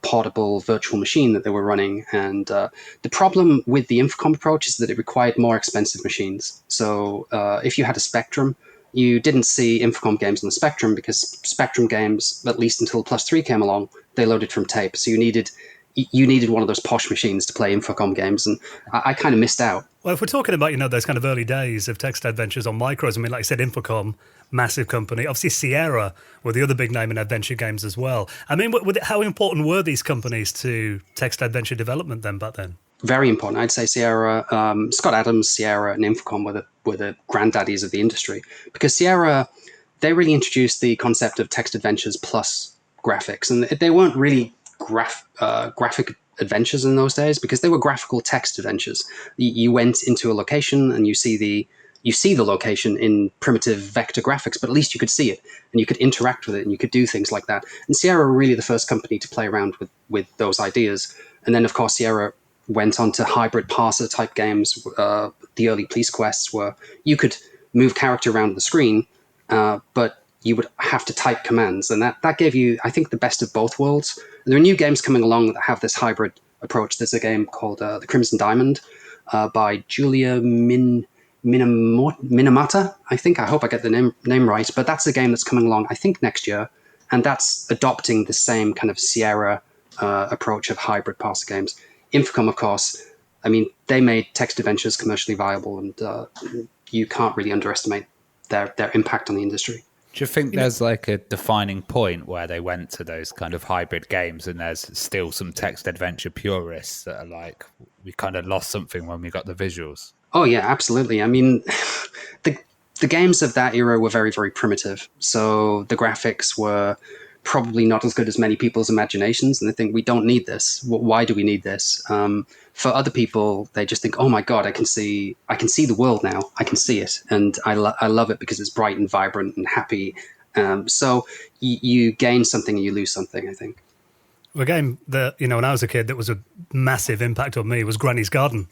portable virtual machine that they were running, and the problem with the Infocom approach is that it required more expensive machines. So if you had a Spectrum, you didn't see Infocom games on the Spectrum, because Spectrum games, at least until Plus 3 came along, they loaded from tape. So you needed one of those posh machines to play Infocom games, and I kind of missed out. Well, if we're talking about, those kind of early days of text adventures on micros, like I said, Infocom, massive company. Obviously, Sierra were the other big name in adventure games as well. How important were these companies to text adventure development then back then? Very important. I'd say Sierra, Scott Adams, Sierra, and Infocom were the granddaddies of the industry, because Sierra, they really introduced the concept of text adventures plus graphics, and they weren't really graphic adventures in those days, because they were graphical text adventures. You went into a location and you see the location in primitive vector graphics, but at least you could see it and you could interact with it and you could do things like that. And Sierra were really the first company to play around with those ideas. And then, of course, Sierra went on to hybrid parser type games, the early police quests, where you could move character around the screen, but you would have to type commands. And that gave you, I think, the best of both worlds. There are new games coming along that have this hybrid approach. There's a game called The Crimson Diamond by Julia Minamata, I think. I hope I get the name right. But that's a game that's coming along, I think, next year. And that's adopting the same kind of Sierra approach of hybrid parser games. Infocom, of course, they made text adventures commercially viable, and you can't really underestimate their impact on the industry. Do you think there's like a defining point where they went to those kind of hybrid games, and there's still some text adventure purists that are like, we kind of lost something when we got the visuals? Oh, yeah, absolutely. The games of that era were very, very primitive. So the graphics were probably not as good as many people's imaginations, and they think, we don't need this. Why do we need this? For other people, they just think, oh my God, I can see the world now. I can see it. And I love it because it's bright and vibrant and happy. So you gain something and you lose something, I think. A game that, when I was a kid, that was a massive impact on me was Granny's Garden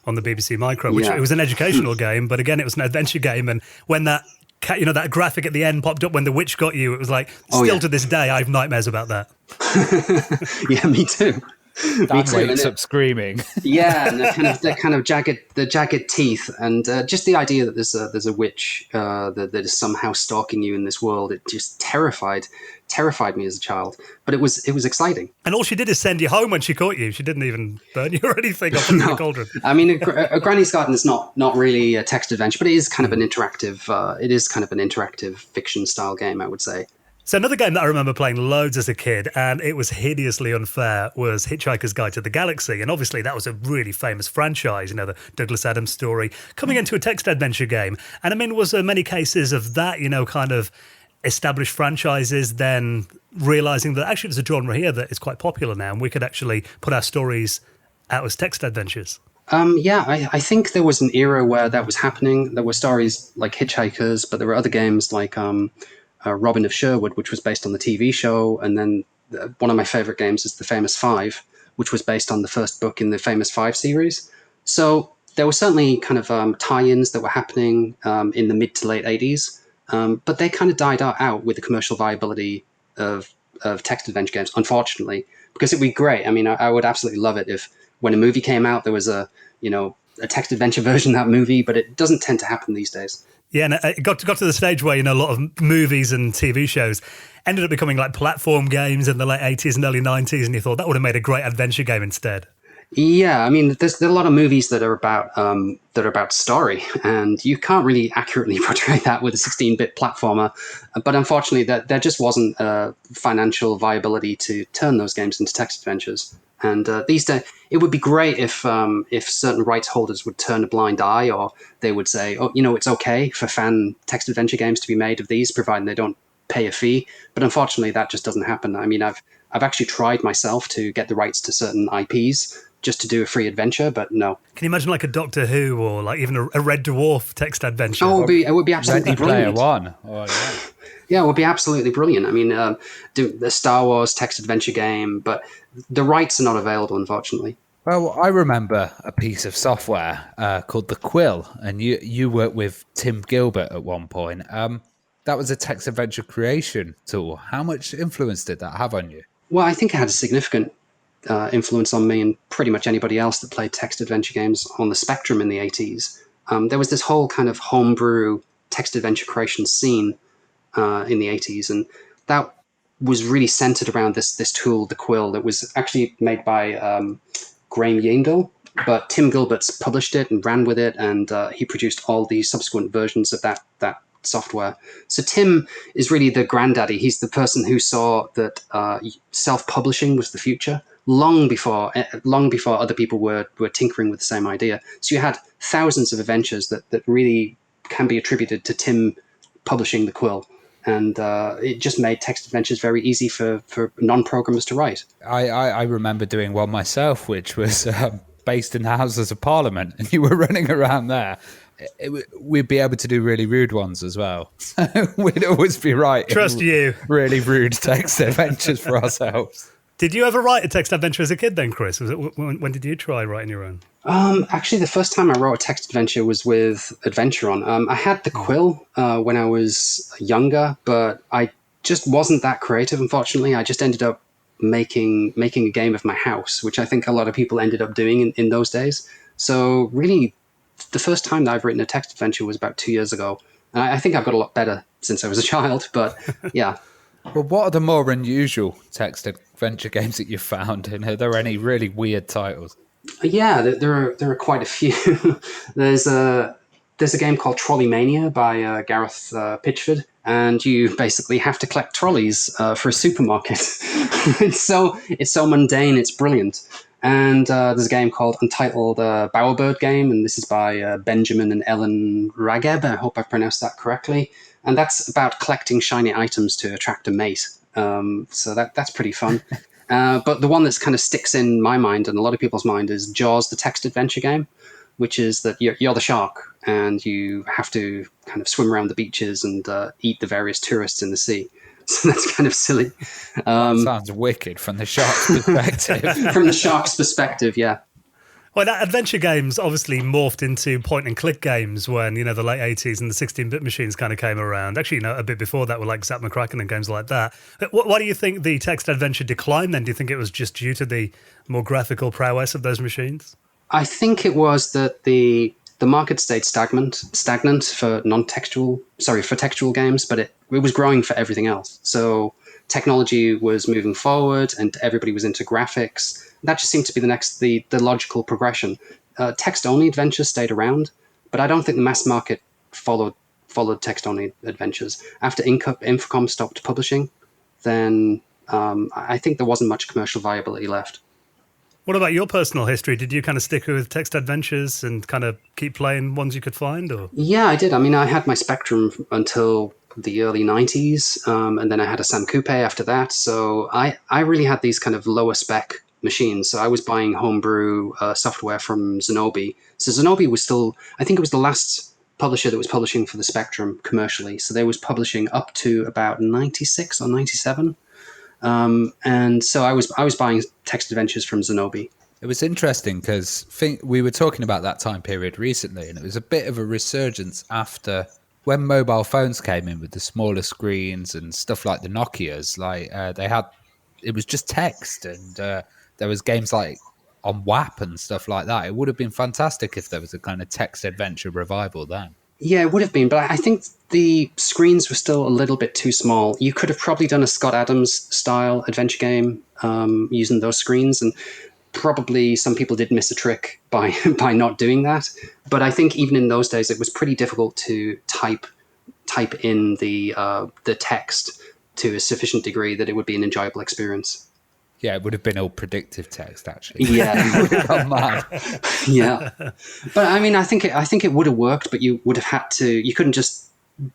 on the BBC Micro, which it was an educational game, but again, it was an adventure game. And when that that graphic at the end popped up when the witch got you. It was like, to this day, I have nightmares about that. Yeah, me too. Dan wakes up screaming. Yeah, and the kind of jagged teeth, and just the idea that there's a witch that is somehow stalking you in this world. It just terrified me as a child. But it was exciting. And all she did is send you home when she caught you. She didn't even burn you or anything up in the cauldron. I mean, a Granny's Garden is not really a text adventure, but it is kind of an interactive. It is kind of an interactive fiction style game, I would say. So another game that I remember playing loads as a kid, and it was hideously unfair, was Hitchhiker's Guide to the Galaxy. And obviously that was a really famous franchise, the Douglas Adams story, coming into a text adventure game. And I mean, was there many cases of that, kind of established franchises then realising that actually there's a genre here that is quite popular now, and we could actually put our stories out as text adventures? I think there was an era where that was happening. There were stories like Hitchhikers, but there were other games like... Robin of Sherwood, which was based on the TV show, and then one of my favorite games is The Famous Five, which was based on the first book in the Famous Five series. So there were certainly kind of tie-ins that were happening in the mid to late 80s, but they kind of died out with the commercial viability of text adventure games, unfortunately, because it'd be great. I mean, I would absolutely love it if when a movie came out, there was a text adventure version of that movie, but it doesn't tend to happen these days. Yeah, and it got to the stage where, a lot of movies and TV shows ended up becoming like platform games in the late 80s and early 90s, and you thought that would have made a great adventure game instead. Yeah, I mean, there are a lot of movies that are about story, and you can't really accurately portray that with a 16-bit platformer. But unfortunately, there just wasn't financial viability to turn those games into text adventures. And these days, it would be great if certain rights holders would turn a blind eye, or they would say, it's okay for fan text adventure games to be made of these, provided they don't pay a fee. But unfortunately, that just doesn't happen. I mean, I've actually tried myself to get the rights to certain IPs just to do a free adventure, but no. Can you imagine like a Doctor Who or like even a Red Dwarf text adventure? Oh, it would be absolutely brilliant. Player One. Oh, yeah. Yeah, it would be absolutely brilliant. I mean, the Star Wars text adventure game, but the rights are not available, unfortunately. Well, I remember a piece of software called The Quill, and you worked with Tim Gilbert at one point. That was a text adventure creation tool. How much influence did that have on you? Well, I think it had a significant influence on me and pretty much anybody else that played text adventure games on the Spectrum in the 80s. There was this whole kind of homebrew text adventure creation scene in the 80s, and that was really centered around this tool, the Quill, that was actually made by Graham Yandel, but Tim Gilbert's published it and ran with it, and he produced all the subsequent versions of that software. So Tim is really the granddaddy. He's the person who saw that self-publishing was the future long before other people were tinkering with the same idea. So you had thousands of adventures that really can be attributed to Tim publishing the Quill. And it just made text adventures very easy for non-programmers to write. I remember doing one myself, which was based in the Houses of Parliament, and you were running around there. We'd be able to do really rude ones as well. We'd always be right. Trust you. Really rude text adventures for ourselves. Did you ever write a text adventure as a kid then, Chris? Was it when did you try writing your own? Actually, the first time I wrote a text adventure was with Adventuron. I had the Quill when I was younger, but I just wasn't that creative, unfortunately. I just ended up making a game of my house, which I think a lot of people ended up doing in those days. So really, the first time that I've written a text adventure was about 2 years ago. And I think I've got a lot better since I was a child, but yeah. Well, what are the more unusual text adventure games that you've found? And are there any really weird titles? Yeah, there are quite a few. There's a game called Trolley Mania by Gareth Pitchford, and you basically have to collect trolleys for a supermarket. It's so mundane, it's brilliant. And there's a game called Untitled Bowerbird Game, and this is by Benjamin and Ellen Rageb. I hope I pronounced that correctly. And that's about collecting shiny items to attract a mate. So that's pretty fun. But the one that's kind of sticks in my mind and a lot of people's mind is Jaws, the text adventure game, which is that you're the shark and you have to kind of swim around the beaches and eat the various tourists in the sea. So that's kind of silly. That sounds wicked from the shark's perspective. From the shark's perspective, yeah. Well, that adventure games obviously morphed into point and click games when, the late 80s and the 16-bit machines kind of came around. Actually, a bit before that with like Zap McCracken and games like that. Why do you think the text adventure declined then? Do you think it was just due to the more graphical prowess of those machines? I think it was that the market stayed stagnant for for textual games, but it was growing for everything else. So technology was moving forward and everybody was into graphics. That just seemed to be the logical progression. Text-only adventures stayed around, but I don't think the mass market followed text-only adventures. After Infocom stopped publishing, then I think there wasn't much commercial viability left. What about your personal history? Did you kind of stick with text adventures and kind of keep playing ones you could find? Or Yeah, I did. I mean, I had my Spectrum until the early 90s, and then I had a Sam Coupe after that. So I really had these kind of lower spec machines. So I was buying homebrew software from Zenobi. So Zenobi was still, I think it was the last publisher that was publishing for the Spectrum commercially. So they was publishing up to about 96 or 97. And so I was buying text adventures from Zenobi. It was interesting because we were talking about that time period recently, and it was a bit of a resurgence after when mobile phones came in with the smaller screens and stuff like the Nokias. Like it was just text, and there was games like on WAP and stuff like that. It would have been fantastic if there was a kind of text adventure revival then. Yeah, it would have been, but I think the screens were still a little bit too small. You could have probably done a Scott Adams style adventure game using those screens, and probably some people did miss a trick by not doing that. But I think even in those days, it was pretty difficult to type in the text to a sufficient degree that it would be an enjoyable experience. Yeah, it would have been all predictive text, actually. Yeah, Oh, man. yeah. But I mean, I think it would have worked, but you would have had to. You couldn't just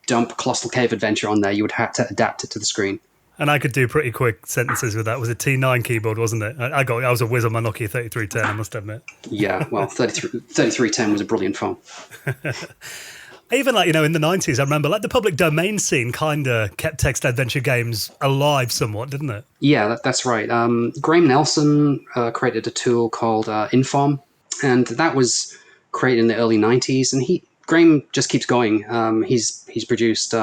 dump Colossal Cave Adventure on there. You would have to adapt it to the screen. And I could do pretty quick sentences with that. It was a T9 keyboard, wasn't it? I was a whiz on my Nokia 3310, I must admit. Yeah, well, 3310 was a brilliant phone. Even like, in the 90s, I remember like the public domain scene kind of kept text adventure games alive somewhat, didn't it? Yeah, that's right. Graham Nelson created a tool called Inform, and that was created in the early 90s. And Graham just keeps going. He's produced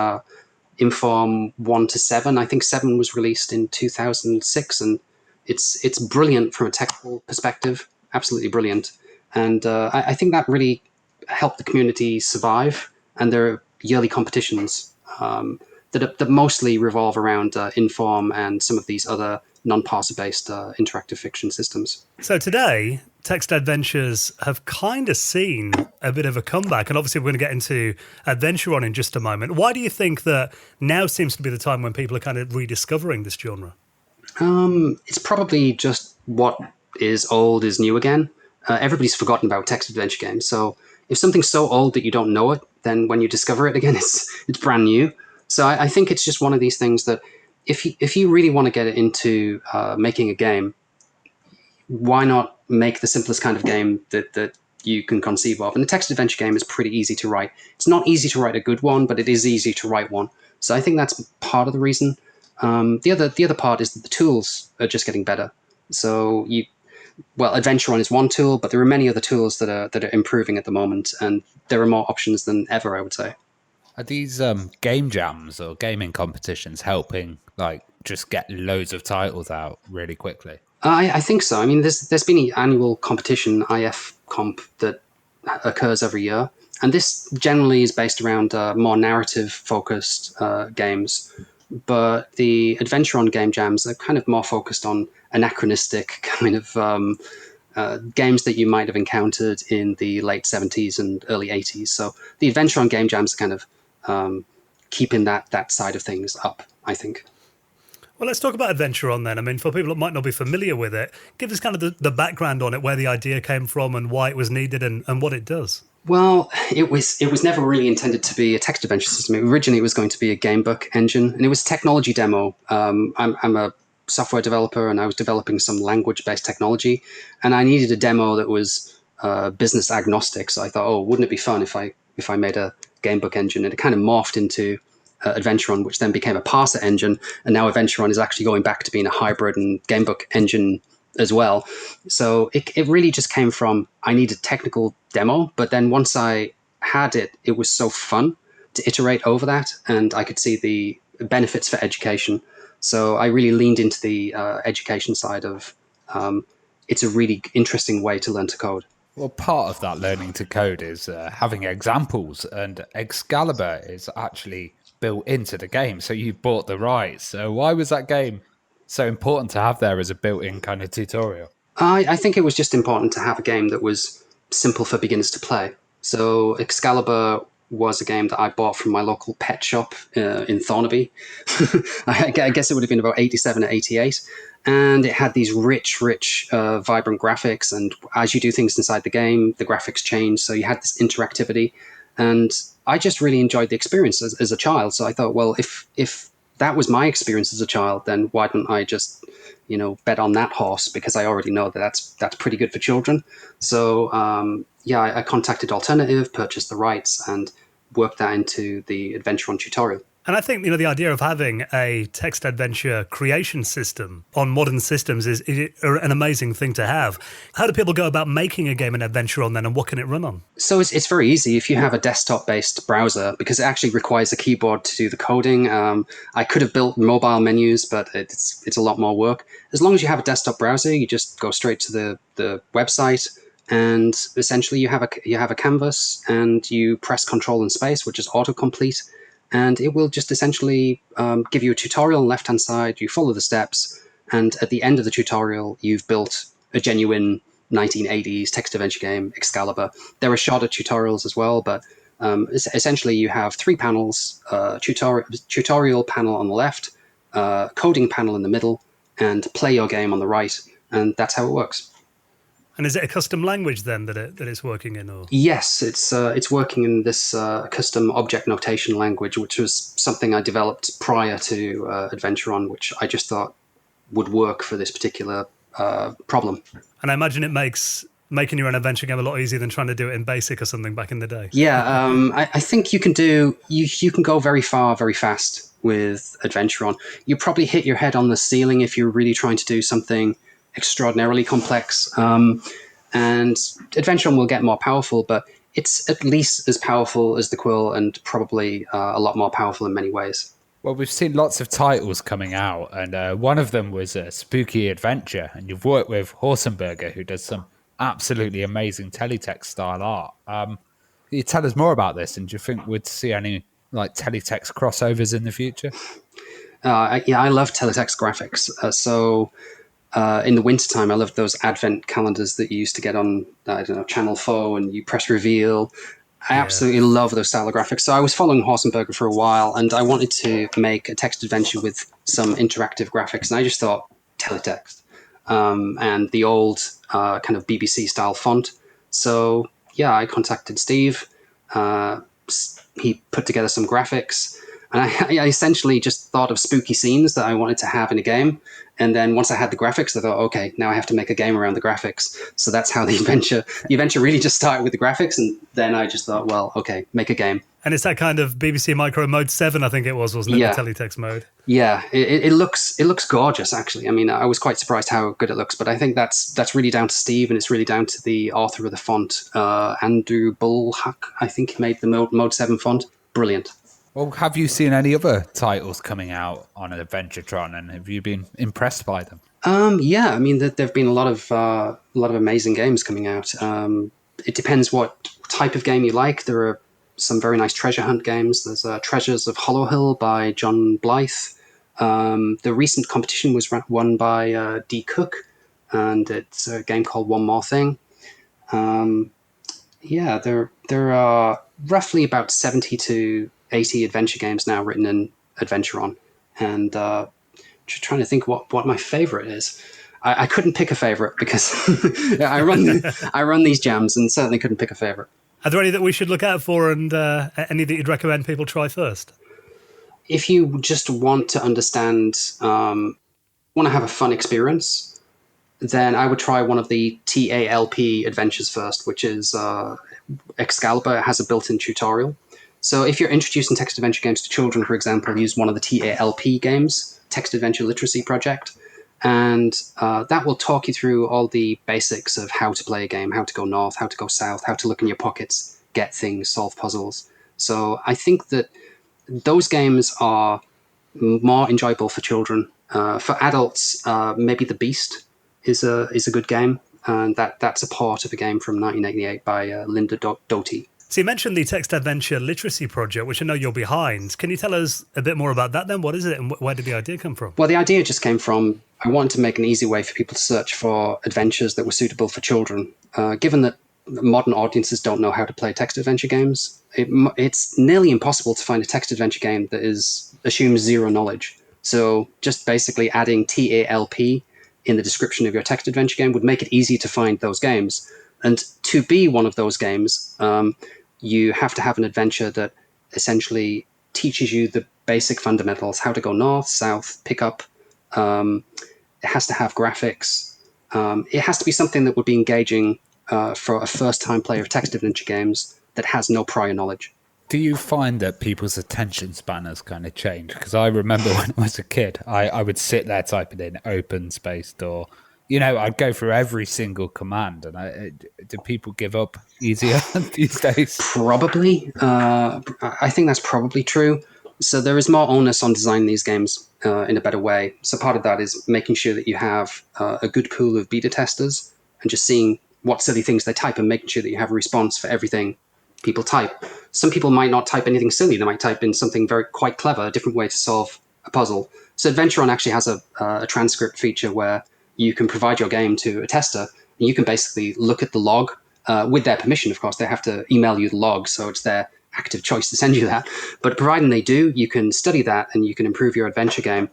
Inform 1 to 7. I think 7 was released in 2006, and it's brilliant from a technical perspective. Absolutely brilliant. And I think that really helped the community survive. And there are yearly competitions that mostly revolve around Inform and some of these other non-parser-based interactive fiction systems. So today, text adventures have kind of seen a bit of a comeback, and obviously we're going to get into Adventuron in just a moment. Why do you think that now seems to be the time when people are kind of rediscovering this genre? It's probably just what is old is new again. Everybody's forgotten about text adventure games, so if something's so old that you don't know it, then when you discover it again, it's brand new. So I think it's just one of these things that if you really want to get it into making a game, why not make the simplest kind of game that you can conceive of? And the text adventure game is pretty easy to write. It's not easy to write a good one, but it is easy to write one. So I think that's part of the reason. The other part is that the tools are just getting better. So Adventuron is one tool, but there are many other tools that are improving at the moment, and there are more options than ever, I would say. Are these game jams or gaming competitions helping like just get loads of titles out really quickly? I think so. I mean, there's been an annual competition, IF Comp, that occurs every year, and this generally is based around more narrative-focused games. But the Adventuron game jams are kind of more focused on anachronistic kind of games that you might have encountered in the late 70s and early 80s. So the Adventuron game jams are kind of keeping that side of things up, I think. Well, let's talk about Adventuron then. I mean, for people that might not be familiar with it, give us kind of the background on it, where the idea came from and why it was needed and what it does. Well, it was never really intended to be a text adventure system. Originally, it was going to be a gamebook engine, and it was a technology demo. I'm a software developer, and I was developing some language-based technology, and I needed a demo that was business agnostic. So I thought, wouldn't it be fun if I made a gamebook engine? And it kind of morphed into Adventuron, which then became a parser engine, and now Adventuron is actually going back to being a hybrid and gamebook engine as well. So it really just came from, I need a technical demo, but then once I had it, it was so fun to iterate over that, and I could see the benefits for education. So I really leaned into the education side of it's a really interesting way to learn to code. Well, part of that learning to code is having examples, and Excalibur is actually built into the game. So you bought the rights. So why was that game so important to have there as a built-in kind of tutorial? I think it was just important to have a game that was simple for beginners to play. So Excalibur was a game that I bought from my local pet shop in Thornaby. I guess it would have been about 87 or 88. And it had these rich, vibrant graphics. And as you do things inside the game, the graphics change. So you had this interactivity. And I just really enjoyed the experience as a child. So I thought, well, if that was my experience as a child, then why don't I just, bet on that horse, because I already know that's pretty good for children. So I contacted Alternative, purchased the rights, and worked that into the Adventuron tutorial. And I think, the idea of having a text adventure creation system on modern systems is an amazing thing to have. How do people go about making a game in Adventuron then, and what can it run on? So it's very easy if you have a desktop-based browser, because it actually requires a keyboard to do the coding. I could have built mobile menus, but it's a lot more work. As long as you have a desktop browser, you just go straight to the website, and essentially you have a canvas, and you press Control and Space, which is autocomplete. And it will just essentially give you a tutorial on the left-hand side. You follow the steps, and at the end of the tutorial, you've built a genuine 1980s text adventure game, Excalibur. There are shorter tutorials as well, but essentially you have 3 panels: tutorial panel on the left, coding panel in the middle, and play your game on the right. And that's how it works. And is it a custom language then that it's working in? Or? Yes, it's working in this custom object notation language, which was something I developed prior to Adventuron, which I just thought would work for this particular problem. And I imagine it makes making your own adventure game a lot easier than trying to do it in BASIC or something back in the day. Yeah, I think you can go very far, very fast with Adventuron. You probably hit your head on the ceiling if you're really trying to do something extraordinarily complex, and Adventuron will get more powerful, but it's at least as powerful as the Quill, and probably a lot more powerful in many ways. Well, we've seen lots of titles coming out, and one of them was a Spooky Adventure, and you've worked with Horsenberger, who does some absolutely amazing teletext style art. Can you tell us more about this, and do you think we'd see any teletext crossovers in the future? I love teletext graphics. In the wintertime, I loved those advent calendars that you used to get on, Channel 4, and you press reveal. I absolutely love those style of graphics. So I was following Horsenberger for a while, and I wanted to make a text adventure with some interactive graphics, and I just thought teletext and the old kind of BBC style font. So I contacted Steve. He put together some graphics, and I essentially just thought of spooky scenes that I wanted to have in a game. And then once I had the graphics, I thought, okay, now I have to make a game around the graphics. So that's how the adventure really just started with the graphics. And then I just thought, well, okay, make a game. And it's that kind of BBC Micro Mode 7, I think it wasn't it? Yeah. The teletext mode. Yeah, it looks gorgeous, actually. I mean, I was quite surprised how good it looks, but I think that's really down to Steve, and it's really down to the author of the font, Andrew Bullhuck. I think he made the Mode 7 font. Brilliant. Well, have you seen any other titles coming out on Adventuron, and have you been impressed by them? I mean, there've been a lot of amazing games coming out. It depends what type of game you like. There are some very nice treasure hunt games. There's Treasures of Hollow Hill by John Blythe. The recent competition was won by D. Cook, and it's a game called One More Thing. There are roughly about 70 to 80 adventure games now written in Adventuron, and just trying to think what my favorite is. I couldn't pick a favorite because I run these jams, and certainly couldn't pick a favorite. Are there any that we should look out for, and any that you'd recommend people try first? If you just want to understand, want to have a fun experience, then I would try one of the TALP adventures first, which is Excalibur. It has a built-in tutorial. So if you're introducing text adventure games to children, for example, use one of the TALP games, Text Adventure Literacy Project, And that will talk you through all the basics of how to play a game, how to go north, how to go south, how to look in your pockets, get things, solve puzzles. So I think that those games are more enjoyable for children. For adults, maybe The Beast is a good game, and that's a part of a game from 1988 by Linda Doty. So you mentioned the text adventure literacy project, which I know you're behind. Can you tell us a bit more about that then? What is it and where did the idea come from? Well, the idea just came from, I wanted to make an easy way for people to search for adventures that were suitable for children. Given that modern audiences don't know how to play text adventure games, it's nearly impossible to find a text adventure game that assumes zero knowledge. So just basically adding TALP in the description of your text adventure game would make it easy to find those games. And to be one of those games, you have to have an adventure that essentially teaches you the basic fundamentals, how to go north, south, pick up. It has to have graphics. It has to be something that would be engaging for a first-time player of text adventure games that has no prior knowledge. Do you find that people's attention span has kind of changed? Because I remember when I was a kid, I would sit there typing in open space door. I'd go through every single command. And do people give up easier these days? Probably. I think that's probably true. So there is more onus on designing these games in a better way. So part of that is making sure that you have a good pool of beta testers and just seeing what silly things they type and making sure that you have a response for everything people type. Some people might not type anything silly. They might type in something quite clever, a different way to solve a puzzle. So Adventuron actually has a transcript feature where you can provide your game to a tester, and you can basically look at the log with their permission. Of course, they have to email you the log, so it's their active choice to send you that. But providing they do, you can study that and you can improve your adventure game.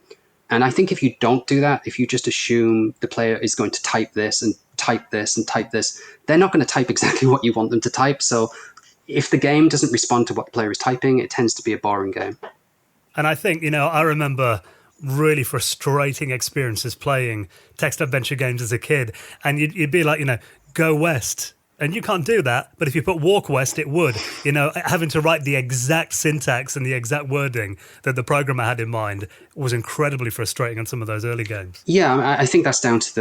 And I think if you don't do that, if you just assume the player is going to type this and type this and type this, they're not going to type exactly what you want them to type. So if the game doesn't respond to what the player is typing, it tends to be a boring game. And I think, I remember really frustrating experiences playing text adventure games as a kid. And you'd be like, go west. And you can't do that. But if you put walk west, it would. Having to write the exact syntax and the exact wording that the programmer had in mind was incredibly frustrating on some of those early games. Yeah, I think that's down to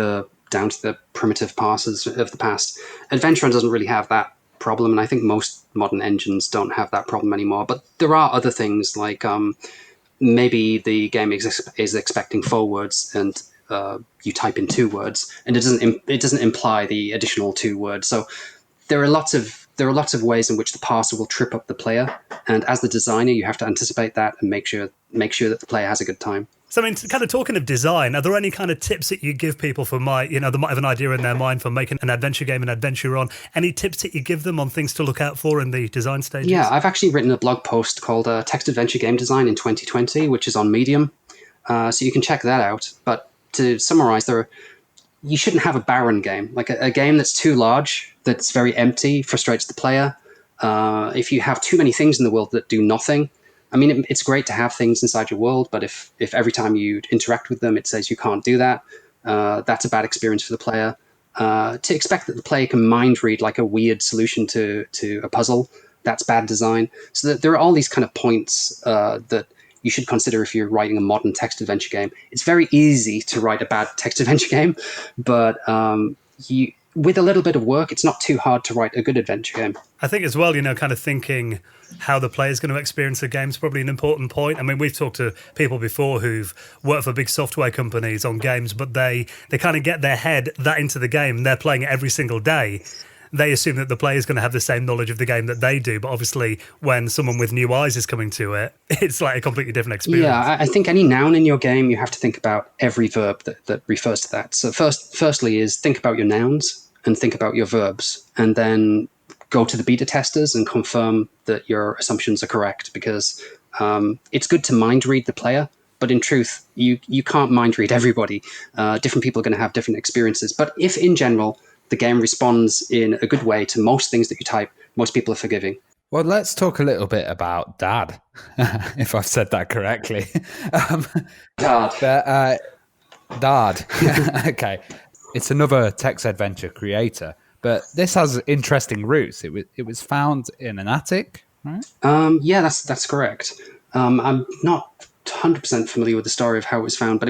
the primitive parsers of the past. Adventuron doesn't really have that problem, and I think most modern engines don't have that problem anymore. But there are other things like maybe the game is expecting 4 words and you type in 2 words, and it doesn't imply the additional 2 words. So there are lots of ways in which the parser will trip up the player, and as the designer, you have to anticipate that and make sure that the player has a good time. So, kind of talking of design, are there any kind of tips that you give people they might have an idea in their mind for making an adventure game and Adventuron? Any tips that you give them on things to look out for in the design stages? Yeah, I've actually written a blog post called Text Adventure Game Design in 2020, which is on Medium. So you can check that out. But to summarize, you shouldn't have a barren game. Like a game that's too large, that's very empty, frustrates the player. If you have too many things in the world that do nothing, it's great to have things inside your world, but if every time you interact with them, it says you can't do that, that's a bad experience for the player. To expect that the player can mind read like a weird solution to a puzzle, that's bad design. So that there are all these kind of points that you should consider if you're writing a modern text adventure game. It's very easy to write a bad text adventure game, but with a little bit of work, it's not too hard to write a good adventure game. I think as well, kind of thinking how the player's going to experience the game is probably an important point. We've talked to people before who've worked for big software companies on games, but they kind of get their head that into the game and they're playing it every single day. They assume that the player's going to have the same knowledge of the game that they do, but obviously when someone with new eyes is coming to it, it's like a completely different experience. Yeah, I think any noun in your game, you have to think about every verb that refers to that. So firstly is think about your nouns and think about your verbs, and then go to the beta testers and confirm that your assumptions are correct, because it's good to mind read the player, but in truth, you can't mind read everybody. Different people are going to have different experiences. But if in general, the game responds in a good way to most things that you type, most people are forgiving. Well, let's talk a little bit about Dad, if I've said that correctly. Dad. Dad. Okay. It's another text adventure creator, but this has interesting roots. It was found in an attic, right? Yeah, that's correct. I'm not 100% familiar with the story of how it was found, but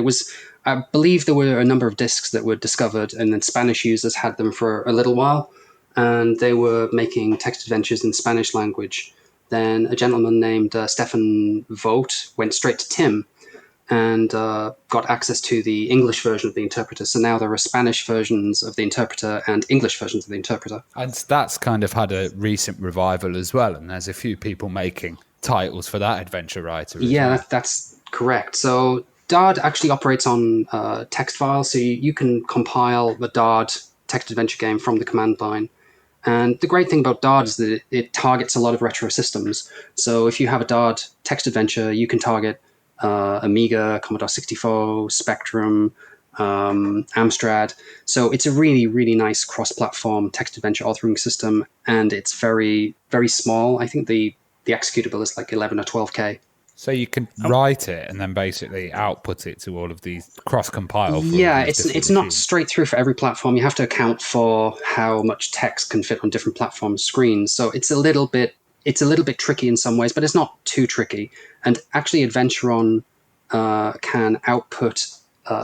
I believe there were a number of discs that were discovered, and then Spanish users had them for a little while, and they were making text adventures in Spanish language. Then a gentleman named Stefan Vogt went straight to Tim and got access to the English version of the interpreter. So now there are Spanish versions of the interpreter and English versions of the interpreter. And that's kind of had a recent revival as well, and there's a few people making titles for that adventure writer. Yeah, that's correct. So Dart actually operates on text files, so you can compile the Dart text adventure game from the command line. And the great thing about Dart is that it targets a lot of retro systems. So if you have a Dart text adventure, you can target Amiga, Commodore 64, Spectrum, Amstrad. So it's a really, really nice cross-platform text adventure authoring system, and it's very, very small. I think the executable is like 11 or 12K. So you can write it and then basically output it to all of these cross-compile. Yeah, it's not straight through for every platform. You have to account for how much text can fit on different platform screens. So it's a little bit tricky in some ways, but it's not too tricky. And actually, Adventuron can output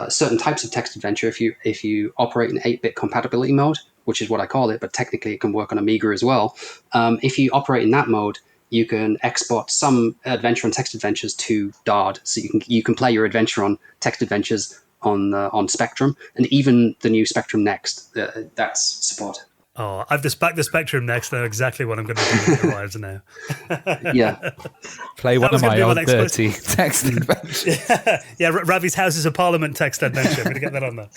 certain types of text adventure if you operate in 8-bit compatibility mode, which is what I call it, but technically it can work on Amiga as well. If you operate in that mode, you can export some Adventuron text adventures to Dart, so you can play your Adventuron text adventures on Spectrum, and even the new Spectrum Next that's supported. Oh, I've just backed the Spectrum Next. Know exactly what I'm going to do when it arrives now. Yeah. Play one of my old dirty text adventures. Yeah, Ravi's Houses of Parliament text adventure. I'm going to get that on there.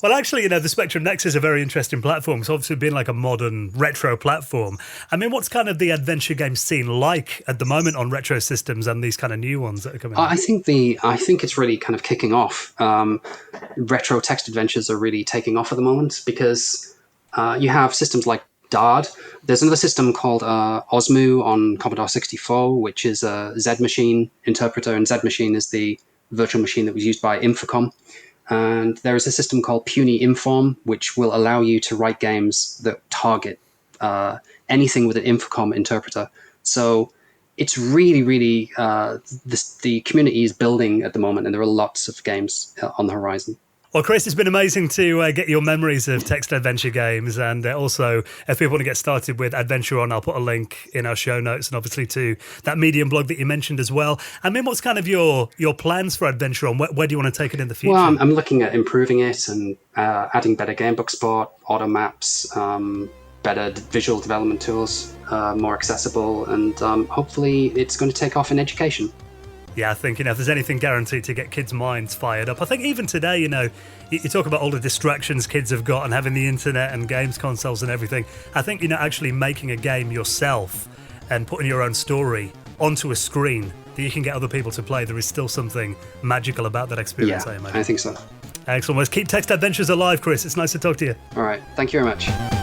Well, actually, the Spectrum Next is a very interesting platform. It's obviously been like a modern retro platform. I mean, what's kind of the adventure game scene like at the moment on retro systems and these kind of new ones that are coming out? I think it's really kind of kicking off. Retro text adventures are really taking off at the moment because you have systems like Dart. There's another system called Osmu on Commodore 64, which is a Z-Machine interpreter, and Z-Machine is the virtual machine that was used by Infocom. And there is a system called Puny Inform, which will allow you to write games that target anything with an Infocom interpreter. So it's really, really, the community is building at the moment, and there are lots of games on the horizon. Well, Chris, it's been amazing to get your memories of text adventure games, and also, if people want to get started with Adventuron, I'll put a link in our show notes, and obviously to that Medium blog that you mentioned as well. I mean, what's kind of your plans for Adventuron? Where do you want to take it in the future? Well, I'm looking at improving it and adding better gamebook support, auto maps, better visual development tools, more accessible, and hopefully it's going to take off in education. Yeah, I think, if there's anything guaranteed to get kids' minds fired up, I think even today, you talk about all the distractions kids have got and having the internet and games consoles and everything. I think, actually making a game yourself and putting your own story onto a screen that you can get other people to play, there is still something magical about that experience, I imagine. I think so. Excellent. Let's keep text adventures alive, Chris. It's nice to talk to you. All right. Thank you very much.